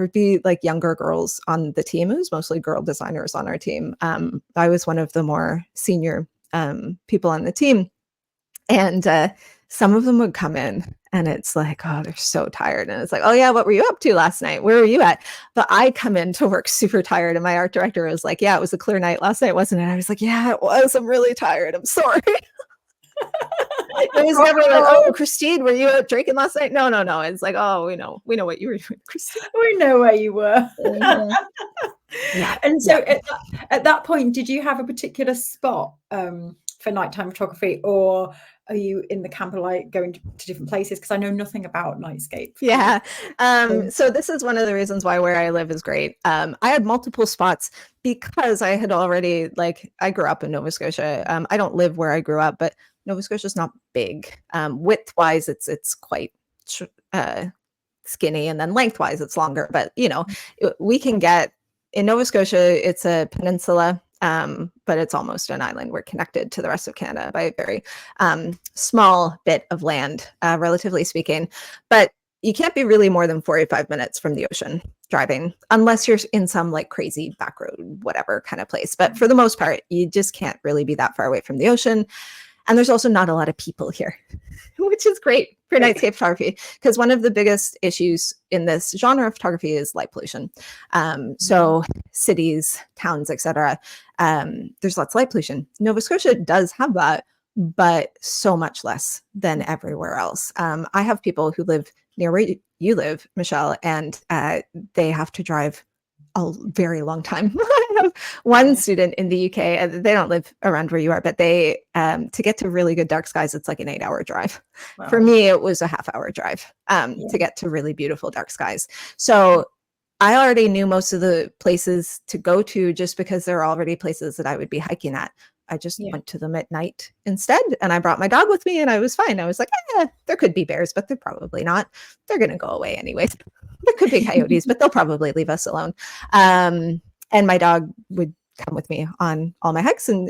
would be like younger girls on the team. It was mostly girl designers on our team. I was one of the more senior people on the team. And some of them would come in and it's like, oh, they're so tired. And it's like, oh yeah, what were you up to last night? Where were you at? But I come in to work super tired. And my art director was like, yeah, it was a clear night last night, wasn't it? I was like, yeah, it was. I'm really tired. I'm sorry. It was never like, oh, Kristine, were you out drinking last night? No. It's like, oh, we know what you were doing, Kristine. We know where you were. Mm-hmm. Yeah. And so at that point, did you have a particular spot for nighttime photography, or are you in the camp of like going to different places? Because I know nothing about nightscape. Yeah. So this is one of the reasons why where I live is great. I had multiple spots because I had already, like, I grew up in Nova Scotia. I don't live where I grew up, but Nova Scotia is not big. Width-wise, it's quite skinny, and then lengthwise, it's longer. But, we can get, in Nova Scotia, it's a peninsula. But it's almost an island. We're connected to the rest of Canada by a very small bit of land, relatively speaking. But you can't be really more than 45 minutes from the ocean driving, unless you're in some like crazy back road, whatever kind of place. But for the most part, you just can't really be that far away from the ocean. And there's also not a lot of people here, which is great for nightscape photography, because one of the biggest issues in this genre of photography is light pollution. So cities, towns, etc. There's lots of light pollution. Nova Scotia does have that, but so much less than everywhere else. I have people who live near where you live, Michelle, and they have to drive a very long time. I have one student in the UK, they don't live around where you are, but they, to get to really good dark skies, it's like an 8-hour drive. Wow. For me, it was a half-hour drive to get to really beautiful dark skies. So I already knew most of the places to go to just because there are already places that I would be hiking at. I just went to them at night instead. And I brought my dog with me and I was fine. I was like, there could be bears, but they're probably not. They're going to go away anyways. There could be coyotes, but they'll probably leave us alone. And my dog would come with me on all my hikes. And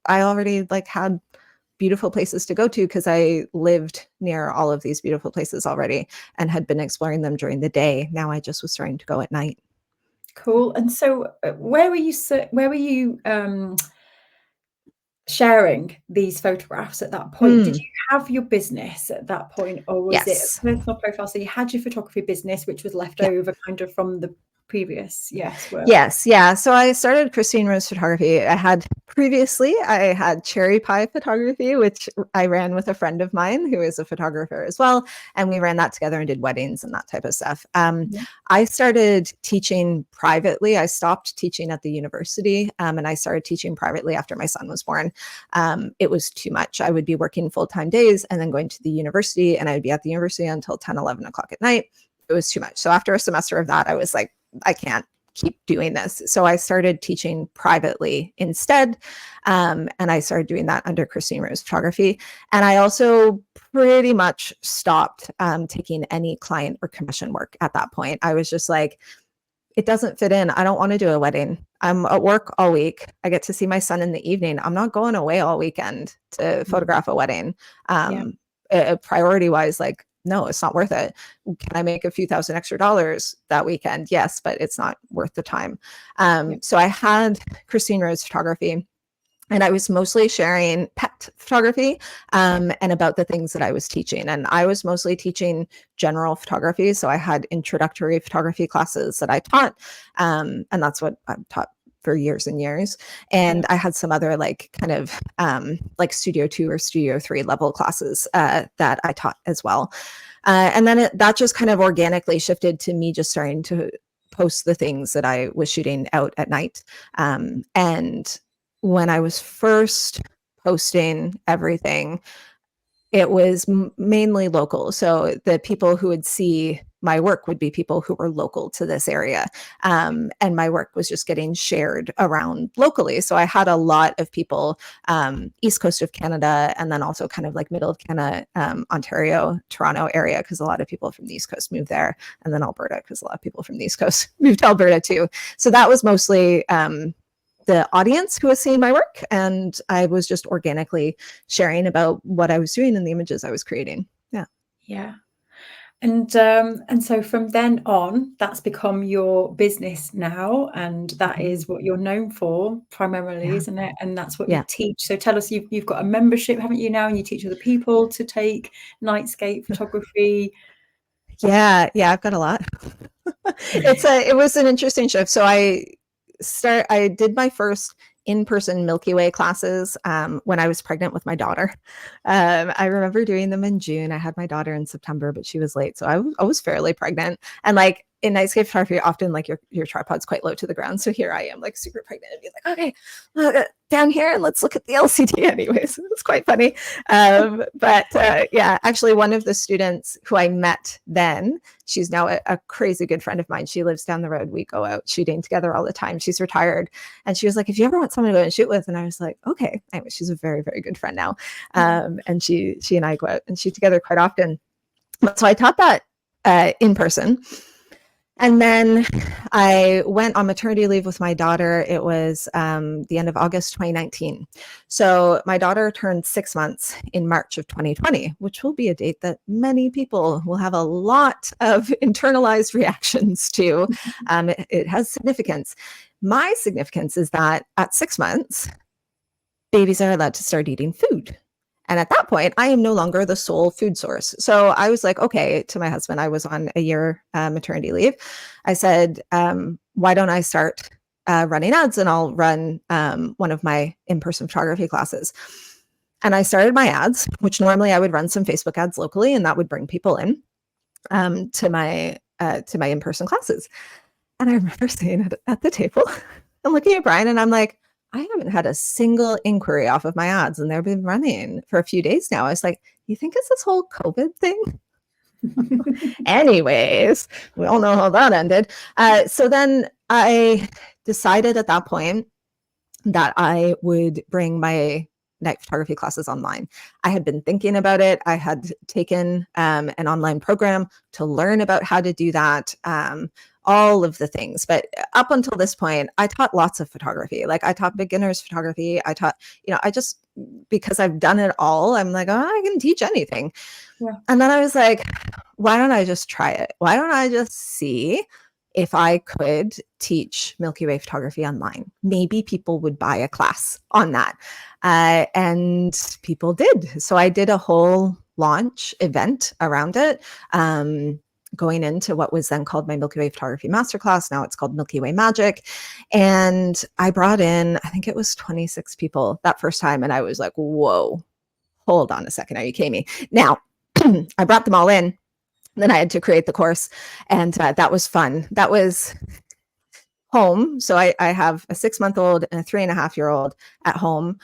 I already had beautiful places to go to because I lived near all of these beautiful places already and had been exploring them during the day. Now I just was starting to go at night. Cool. And so where were you sharing these photographs at that point? Did you have your business at that point, or was it a personal profile? So you had your photography business, which was left over kind of from the previous work. So I started Kristine Rose Photography. I had Cherry Pie Photography, which I ran with a friend of mine who is a photographer as well, and we ran that together and did weddings and that type of stuff. I started teaching privately. I stopped teaching at the university, and I started teaching privately after my son was born. It was too much. I would be working full-time days and then going to the university, and I would be at the university until 10, 11 o'clock at night. It was too much. So after a semester of that, I was like, I can't keep doing this. So I started teaching privately instead. And I started doing that under Kristine Rose Photography. And I also pretty much stopped taking any client or commission work at that point. I was just like, it doesn't fit in. I don't want to do a wedding. I'm at work all week. I get to see my son in the evening. I'm not going away all weekend to photograph a wedding. Priority wise, like, no, it's not worth it. Can I make a few thousand extra dollars that weekend? Yes, but it's not worth the time. So I had Kristine Rose Photography, and I was mostly sharing pet photography and about the things that I was teaching. And I was mostly teaching general photography. So I had introductory photography classes that I taught. And that's what I've taught for years and years. And I had some other like kind of like Studio 2 or Studio 3 level classes that I taught as well. And then that just kind of organically shifted to me just starting to post the things that I was shooting out at night. And when I was first posting everything, it was mainly local. So the people who would see my work would be people who were local to this area. And my work was just getting shared around locally. So I had a lot of people, east coast of Canada, and then also kind of like middle of Canada, Ontario, Toronto area, because a lot of people from the East Coast moved there, and then Alberta, because a lot of people from the East Coast moved to Alberta too. So that was mostly the audience who was seeing my work, and I was just organically sharing about what I was doing and the images I was creating. Yeah. And so from then on, that's become your business now, and that is what you're known for primarily, isn't it? And that's what you teach. So tell us, you've got a membership, haven't you, now, and you teach other people to take nightscape photography. Yeah, I've got a lot. It was an interesting shift. So I did my first in-person Milky Way classes when I was pregnant with my daughter. I remember doing them in June. I had my daughter in September, but she was late. So I was fairly pregnant. And like in nightscape photography, often like your tripod's quite low to the ground. So here I am like super pregnant and be like, okay, down here and let's look at the LCD anyways. It's quite funny. But actually one of the students who I met then, she's now a crazy good friend of mine. She lives down the road. We go out shooting together all the time. She's retired. And she was like, if you ever want someone to go and shoot with, and I was like, okay. Anyway, she's a very, very good friend now. And she and I go out and shoot together quite often. So I taught that in person. And then I went on maternity leave with my daughter. It was the end of August 2019. So my daughter turned 6 months in March of 2020, which will be a date that many people will have a lot of internalized reactions to. It has significance. My significance is that at 6 months, babies are allowed to start eating food. And at that point, I am no longer the sole food source. So I was like, okay, to my husband, I was on a year maternity leave. I said, why don't I start running ads, and I'll run one of my in-person photography classes. And I started my ads, which normally I would run some Facebook ads locally, and that would bring people in to my in-person classes. And I remember sitting at the table and looking at Brian, and I'm like, I haven't had a single inquiry off of my ads, and they've been running for a few days now. I was like, you think it's this whole COVID thing? Anyways, we all know how that ended. So then I decided at that point that I would bring my night photography classes online. I had been thinking about it. I had taken an online program to learn about how to do that. All of the things. But up until this point, I taught lots of photography. Like I taught beginners photography. I taught, I just, because I've done it all, I'm like, oh, I can teach anything. Yeah. And then I was like, why don't I just try it? Why don't I just see if I could teach Milky Way photography online? Maybe people would buy a class on that. And people did. So I did a whole launch event around it. Going into what was then called my Milky Way Photography Masterclass. Now it's called Milky Way Magic. And I brought in, I think it was 26 people that first time. And I was like, whoa, hold on a second. Are you kidding me? Now, I brought them all in. Then I had to create the course. And that was fun. That was home. So I have a 6-month-old and a 3.5-year-old at home.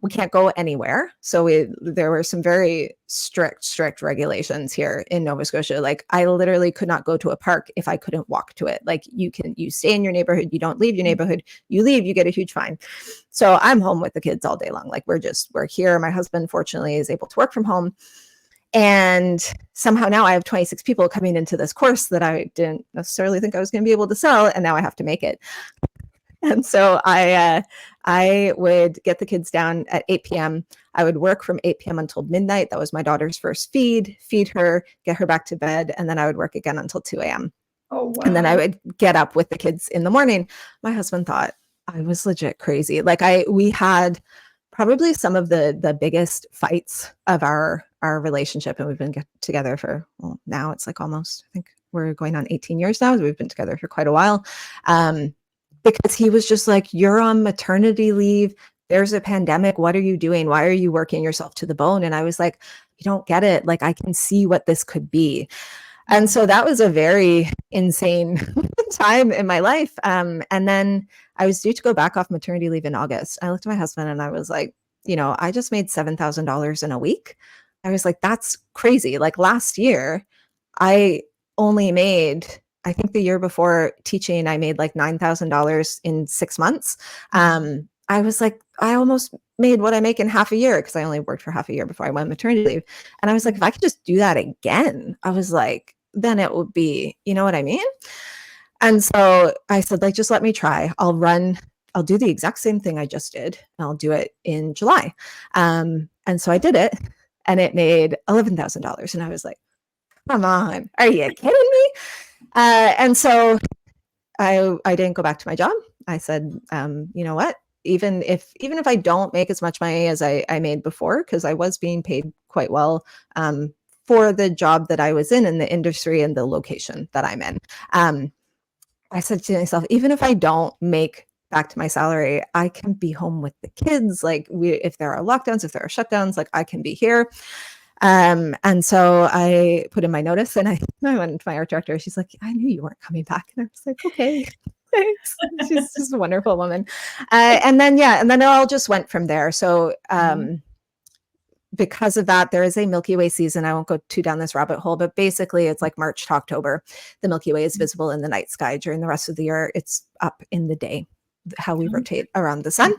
We can't go anywhere. So there were some very strict regulations here in Nova Scotia. Like I literally could not go to a park if I couldn't walk to it. Like you stay in your neighborhood, you don't leave your neighborhood, you leave, you get a huge fine. So I'm home with the kids all day long. Like we're here. My husband fortunately is able to work from home. And somehow now I have 26 people coming into this course that I didn't necessarily think I was going to be able to sell. And now I have to make it. And so I would get the kids down at 8 p.m. I would work from 8 p.m. until midnight. That was my daughter's first feed her, get her back to bed. And then I would work again until 2 a.m. Oh, wow. And then I would get up with the kids in the morning. My husband thought I was legit crazy. Like we had probably some of the biggest fights of our relationship. And we've been together for, well, now it's like almost, I think we're going on 18 years now. So we've been together for quite a while. Because he was just like, you're on maternity leave. There's a pandemic. What are you doing? Why are you working yourself to the bone? And I was like, you don't get it. Like I can see what this could be. And so that was a very insane time in my life. And then I was due to go back off maternity leave in August. I looked at my husband and I was like, I just made $7,000 in a week. I was like, that's crazy. Like last year, I only made, I think the year before teaching, I made like $9,000 in 6 months. I was like, I almost made what I make in half a year because I only worked for half a year before I went on maternity leave. And I was like, if I could just do that again, I was like, then it would be, you know what I mean? And so I said, like, just let me try. I'll do the exact same thing I just did. And I'll do it in July. And so I did it and it made $11,000. And I was like, come on, are you kidding me? And so I didn't go back to my job. I said, you know what? Even if I don't make as much money as I made before, because I was being paid quite well for the job that I was in the industry and the location that I'm in. I said to myself, even if I don't make back to my salary, I can be home with the kids. Like if there are lockdowns, if there are shutdowns, like I can be here. And so I put in my notice and I went to my art director. She's like, I knew you weren't coming back. And I was like, okay, thanks. She's just a wonderful woman. And then it all just went from there. So, because of that, there is a Milky Way season. I won't go too down this rabbit hole, but basically it's like March to October. The Milky Way is visible in the night sky. During the rest of the year, it's up in the day, how we rotate around the sun.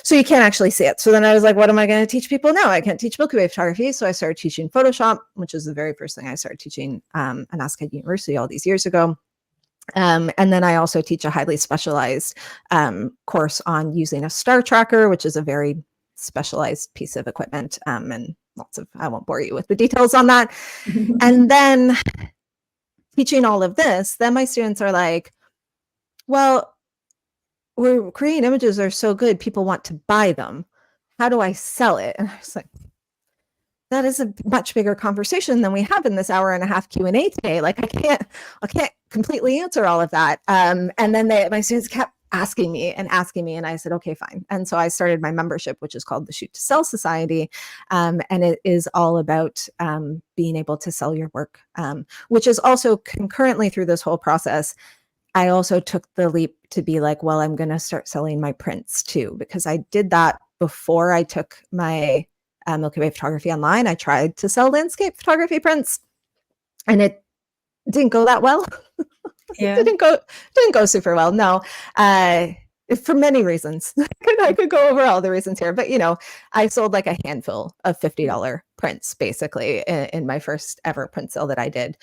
So you can't actually see it. So then I was like, what am I going to teach people now? I can't teach Milky Way photography. So I started teaching Photoshop, which is the very first thing I started teaching at Nasca University all these years ago. And then I also teach a highly specialized course on using a star tracker, which is a very specialized piece of equipment, and I won't bore you with the details on that. And then teaching all of this, then my students are like, well, we're creating images that are so good, people want to buy them. How do I sell it? And I was like, that is a much bigger conversation than we have in this hour and a half Q&A today. Like I can't completely answer all of that. And then my students kept asking me, and I said, okay, fine. And so I started my membership, which is called the Shoot to Sell Society. And it is all about being able to sell your work, which is also concurrently through this whole process. I also took the leap to be like, well, I'm going to start selling my prints too, because I did that before I took my Milky Way photography online. I tried to sell landscape photography prints and it didn't go that well. Yeah. didn't go super well. No, for many reasons. I could go over all the reasons here, but I sold like a handful of $50 prints basically in my first ever print sale that I did.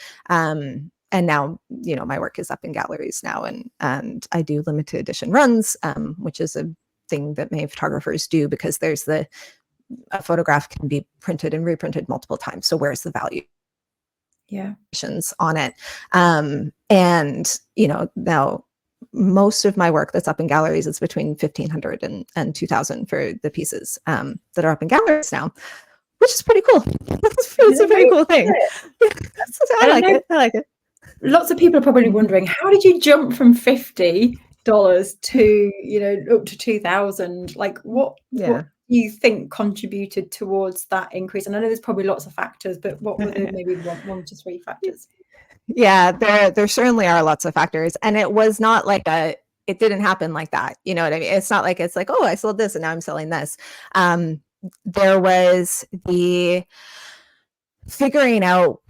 And now, my work is up in galleries now, and I do limited edition runs, which is a thing that many photographers do because there's a photograph can be printed and reprinted multiple times. So where's the value? Yeah. On it. And, now most of my work that's up in galleries is between 1,500 and 2,000 for the pieces that are up in galleries now, which is pretty cool. It's a pretty cool thing. I like it. Lots of people are probably wondering, how did you jump from $50 to, up to 2,000? Like what do you think contributed towards that increase? And I know there's probably lots of factors, but what were the maybe one to three factors? Yeah, there certainly are lots of factors. And it was not like it didn't happen like that. You know what I mean? It's not like, it's like, oh, I sold this and now I'm selling this. There was the figuring out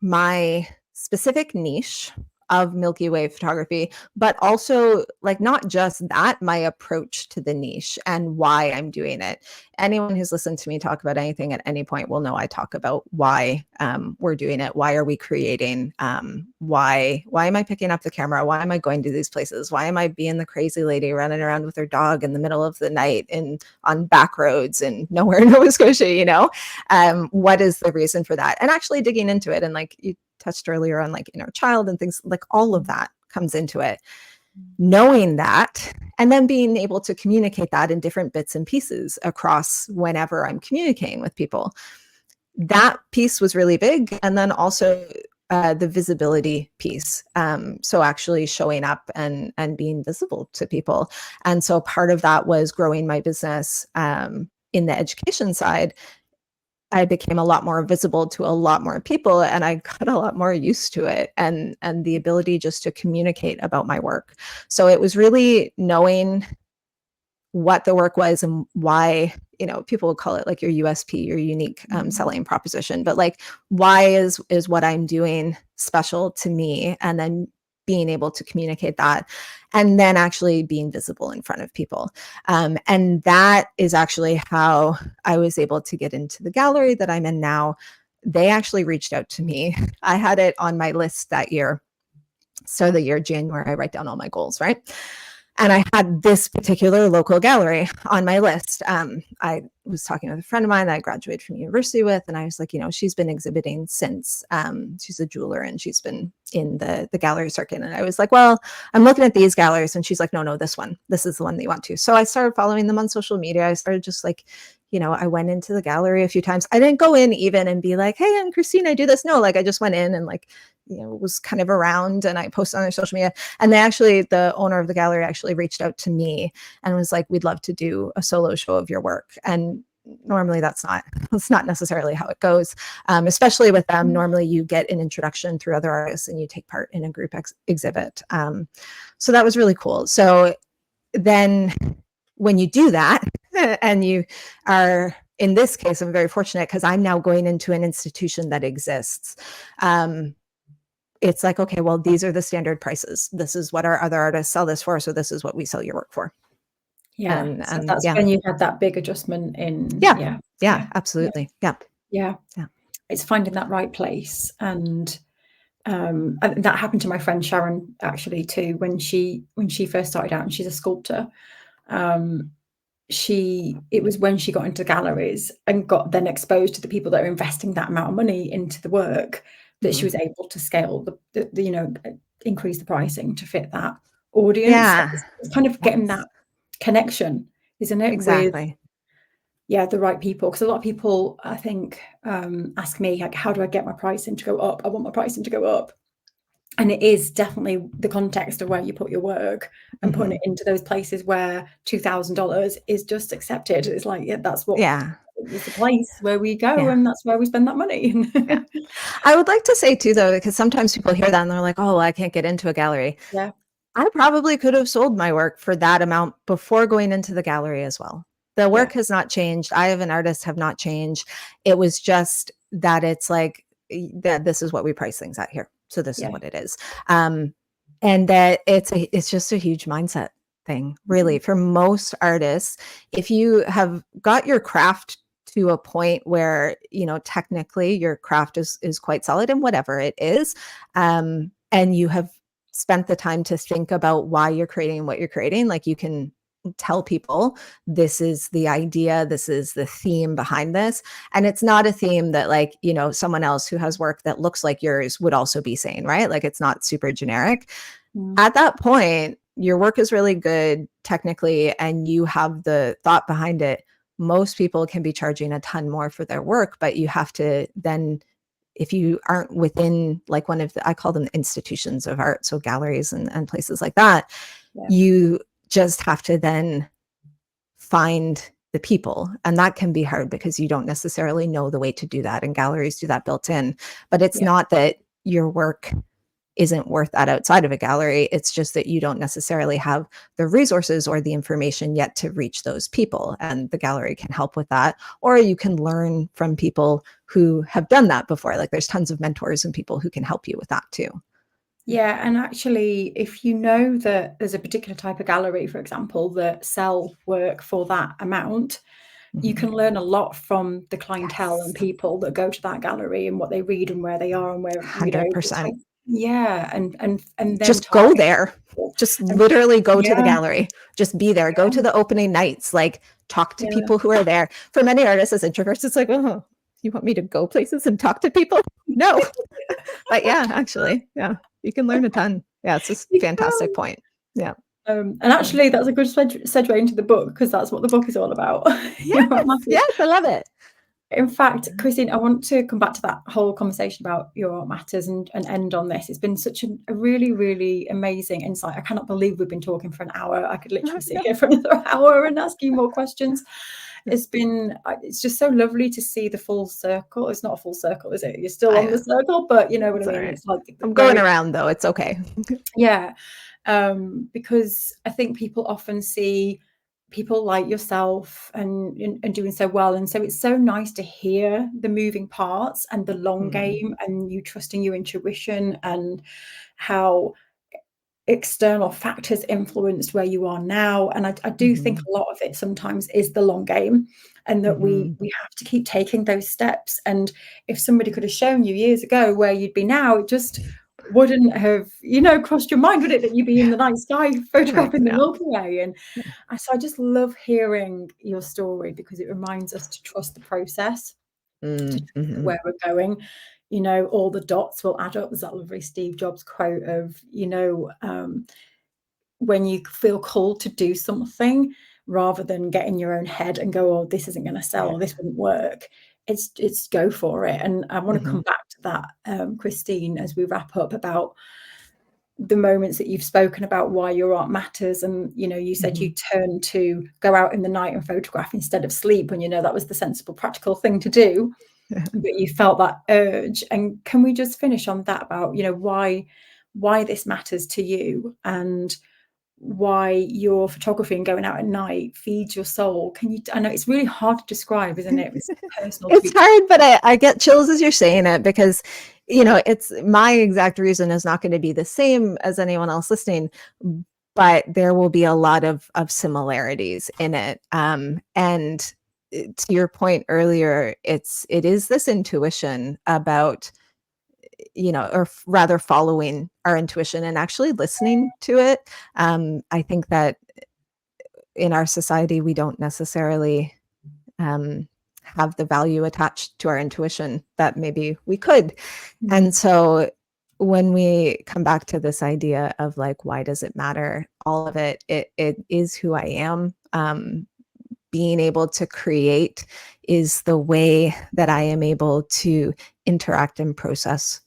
my specific niche of Milky Way photography, but also like not just that, my approach to the niche and why I'm doing it. Anyone who's listened to me talk about anything at any point will know I talk about why we're doing it. Why are we creating? Why am I picking up the camera? Why am I going to these places? Why am I being the crazy lady running around with her dog in the middle of the night and on back roads and nowhere in Nova Scotia, you know? What is the reason for that? And actually digging into it, and like you touched earlier on like inner child and things, like all of that comes into it. Knowing that, and then being able to communicate that in different bits and pieces across whenever I'm communicating with people. That piece was really big. And then also the visibility piece. So actually showing up and being visible to people. And so part of that was growing my business in the education side. I became a lot more visible to a lot more people, and I got a lot more used to it and the ability just to communicate about my work. So it was really knowing what the work was and why, you know, people would call it like your USP, your unique selling proposition, but like, why is what I'm doing special to me? And then being able to communicate that, and then actually being visible in front of people. And that is actually how I was able to get into the gallery that I'm in now. They actually reached out to me. I had it on my list that year. So the year January, I write down all my goals, right? And I had this particular local gallery on my list. I was talking with a friend of mine that I graduated from university with, and I was like, you know, she's been exhibiting since. She's a jeweler, and she's been in the gallery circuit. And I was like, well, I'm looking at these galleries. And she's like, no, this one. This is the one that you want to. So I started following them on social media. I started just like, you know, I went into the gallery a few times. I didn't go in even and be like, hey, I'm Kristine, I do this. No, like I just went in and like, you know, was kind of around, and I posted on their social media. And the owner of the gallery actually reached out to me and was like, we'd love to do a solo show of your work. And normally that's not necessarily how it goes. Especially with them, normally you get an introduction through other artists and you take part in a group exhibit. So that was really cool. So then when you do that and you are, in this case, I'm very fortunate because I'm now going into an institution that exists. It's like, okay, well, these are the standard prices. This is what our other artists sell this for. So this is what we sell your work for. Yeah. So that's when you had that big adjustment in. Yeah, absolutely. Yeah. It's finding that right place. And that happened to my friend Sharon actually too, when she first started out, and she's a sculptor. It was when she got into galleries and got then exposed to the people that are investing that amount of money into the work, that she was able to scale the you know, increase the pricing to fit that audience. Yeah. It's kind of getting that connection, isn't it? Exactly. With the right people. Because a lot of people, I think, ask me, like, how do I get my pricing to go up? I want my pricing to go up. And it is definitely the context of where you put your work and putting it into those places where $2,000 is just accepted. It's like, that's what it's the place where we go, and that's where we spend that money. I would like to say too, though, because sometimes people hear that and they're like, oh, well, I can't get into a gallery. Yeah. I probably could have sold my work for that amount before going into the gallery as well. The work has not changed. I have an artist have not changed. It was just that it's like, that this is what we price things at here. So this is what it is. And that it's just a huge mindset thing, really. For most artists, if you have got your craft to a point where, you know, technically your craft is quite solid in whatever it is, and you have spent the time to think about why you're creating what you're creating, like you can tell people this is the idea, this is the theme behind this. And it's not a theme that, like, you know, someone else who has work that looks like yours would also be saying, right? Like it's not super generic. At that point, your work is really good technically, and you have the thought behind it. Most people can be charging a ton more for their work, but you have to then, if you aren't within like one of I call them institutions of art, so galleries and places like that, you just have to then find the people. And that can be hard because you don't necessarily know the way to do that. And galleries do that built in. But it's not that your work isn't worth that outside of a gallery. It's just that you don't necessarily have the resources or the information yet to reach those people, and the gallery can help with that. Or you can learn from people who have done that before. Like there's tons of mentors and people who can help you with that too. Yeah, and actually, if you know that there's a particular type of gallery, for example, that sell work for that amount, you can learn a lot from the clientele and people that go to that gallery and what they read and where they are and where, 100%. Yeah, and then just go there. Just literally go to the yeah, gallery. Just be there. Go to the opening nights. Like talk to people who are there. For many artists as introverts, it's like, oh, you want me to go places and talk to people? No. But yeah, actually, yeah, you can learn a ton. Yeah, it's just a fantastic point. Yeah. And actually, that's a good segue into the book, because that's what the book is all about. Yes, yes, I love it. In fact, Kristine, I want to come back to that whole conversation about Your Art Matters and end on this. It's been such a really, really amazing insight. I cannot believe we've been talking for an hour. I could literally sit here for another hour and ask you more questions. It's just so lovely to see the full circle. It's not a full circle, is it? You're still on the circle, but you know what I mean? Right. It's like I'm going around though. It's okay. Yeah. Because I think people often see people like yourself and doing so well, and so it's so nice to hear the moving parts and the long game, and you trusting your intuition, and how external factors influenced where you are now. And I do think a lot of it sometimes is the long game, and that we have to keep taking those steps. And if somebody could have shown you years ago where you'd be now, it just wouldn't have, crossed your mind, would it, that you'd be in the night sky photographing the Milky Way? And so I just love hearing your story, because it reminds us to trust the process, to trust where we're going. All the dots will add up. There's that lovely Steve Jobs quote of, when you feel called to do something, rather than get in your own head and go, oh, this isn't going to sell, or this wouldn't work. It's go for it. And I want to come back to that, Kristine, as we wrap up, about the moments that you've spoken about, why your art matters. And you said you turned to go out in the night and photograph instead of sleep, and that was the sensible, practical thing to do. But you felt that urge. And can we just finish on that, about why this matters to you, and why your photography and going out at night feeds your soul? I know it's really hard to describe, isn't it? It's personal. It's hard, but I get chills as you're saying it, because it's my exact reason is not going to be the same as anyone else listening, but there will be a lot of similarities in it. And to your point earlier, it is this intuition about, or rather following our intuition and actually listening to it. I think that in our society, we don't necessarily have the value attached to our intuition that maybe we could. And so when we come back to this idea of like, why does it matter? All of it is who I am. Being able to create is the way that I am able to interact and process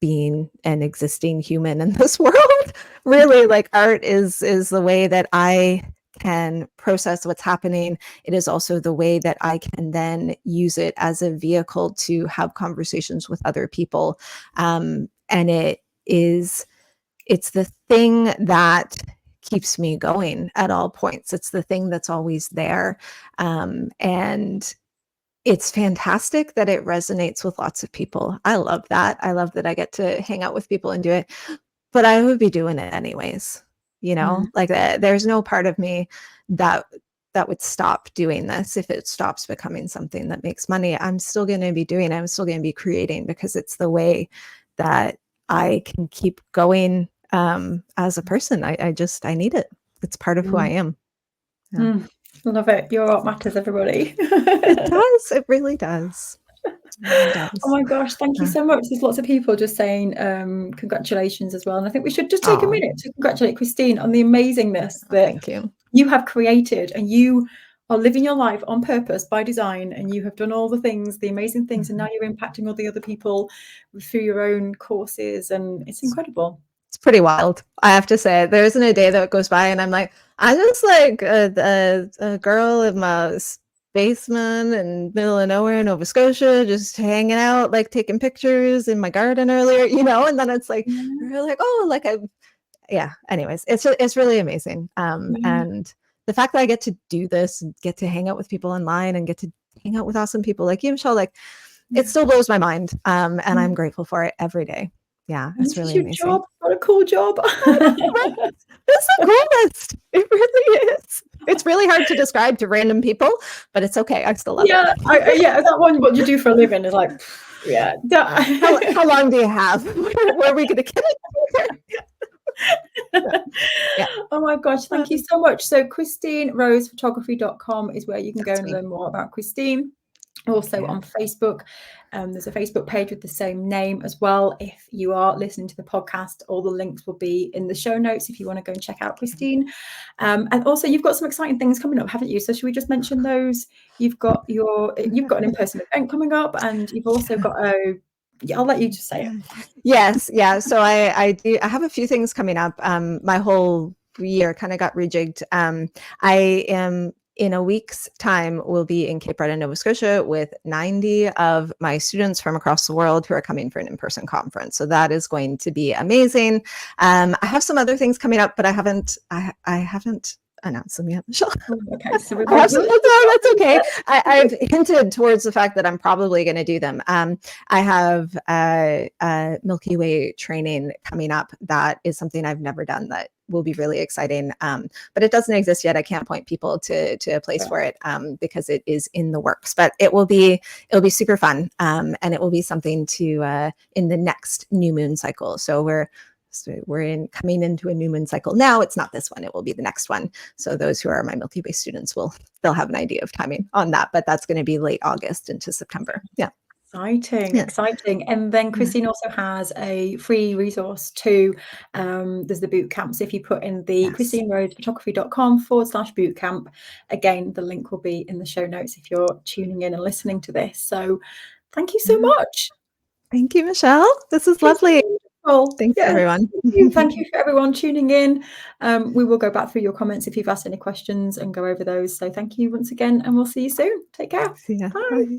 being an existing human in this world. Really, like art is the way that I can process what's happening. It is also the way that I can then use it as a vehicle to have conversations with other people. And it's the thing that keeps me going at all points. It's the thing that's always there. And it's fantastic that it resonates with lots of people. I love that. I love that I get to hang out with people and do it, but I would be doing it anyways. Like there's no part of me that would stop doing this if it stops becoming something that makes money. I'm still going to be doing it. I'm still going to be creating, because it's the way that I can keep going as a person. I need it. It's part of who I am. Yeah. Love it. Your art matters, everybody. It does. It really does. It does. Oh my gosh, thank you so much. There's lots of people just saying congratulations as well. And I think we should just take a minute to congratulate Kristine on the amazingness that you have created, and you are living your life on purpose, by design, and you have done all the things, the amazing things, and now you're impacting all the other people through your own courses, and it's incredible. It's pretty wild, I have to say. There isn't a day that goes by and I'm like, I'm just like a girl in my basement in middle of nowhere, Nova Scotia, just hanging out, like taking pictures in my garden earlier, and then it's like, we're like, oh, like yeah, anyways, it's really amazing. And the fact that I get to do this, and get to hang out with people online and get to hang out with awesome people like you, Michelle, like it still blows my mind. And I'm grateful for it every day. Yeah, it's really your amazing. job. What a cool job. It's the coolest. It really is. It's really hard to describe to random people, but it's okay. I still love it. Yeah, that one, what you do for a living is like, yeah. How long do you have? Where are we going to get it? Yeah. Oh my gosh, thank you so much. So KristineRosePhotography.com is where you can go and learn more about Kristine. Also on Facebook, there's a Facebook page with the same name as well. If you are listening to the podcast, all the links will be in the show notes if you want to go and check out Kristine. And also, you've got some exciting things coming up, haven't you? So should we just mention those? You've got an in-person event coming up, and you've also got I'll let you just say it. Yes, yeah. So I have a few things coming up. My whole year kind of got rejigged. I am, in a week's time, will be in Cape Breton, Nova Scotia with 90 of my students from across the world who are coming for an in-person conference. So that is going to be amazing. I have some other things coming up, but I haven't announce them yet, Michelle. Okay, so that's okay. I've hinted towards the fact that I'm probably going to do them. I have Milky Way training coming up. That is something I've never done that will be really exciting. But it doesn't exist yet. I can't point people to a place for it because it is in the works. But it'll be super fun, and it will be something to in the next new moon cycle. So we're coming into a new moon cycle now. It's not this one, it will be the next one. So those who are my Milky Way students they'll have an idea of timing on that, but that's going to be late August into September. Yeah. Exciting. And then Kristine also has a free resource too. There's the boot camp. So if you put in the KristineRosePhotography.com/boot camp, again, the link will be in the show notes if you're tuning in and listening to this. So thank you so much. Thank you, Michelle. This is lovely. Thanks, everyone. Thank you for everyone tuning in. We will go back through your comments if you've asked any questions and go over those. So thank you once again, and we'll see you soon. Take care. See ya. Bye. Bye.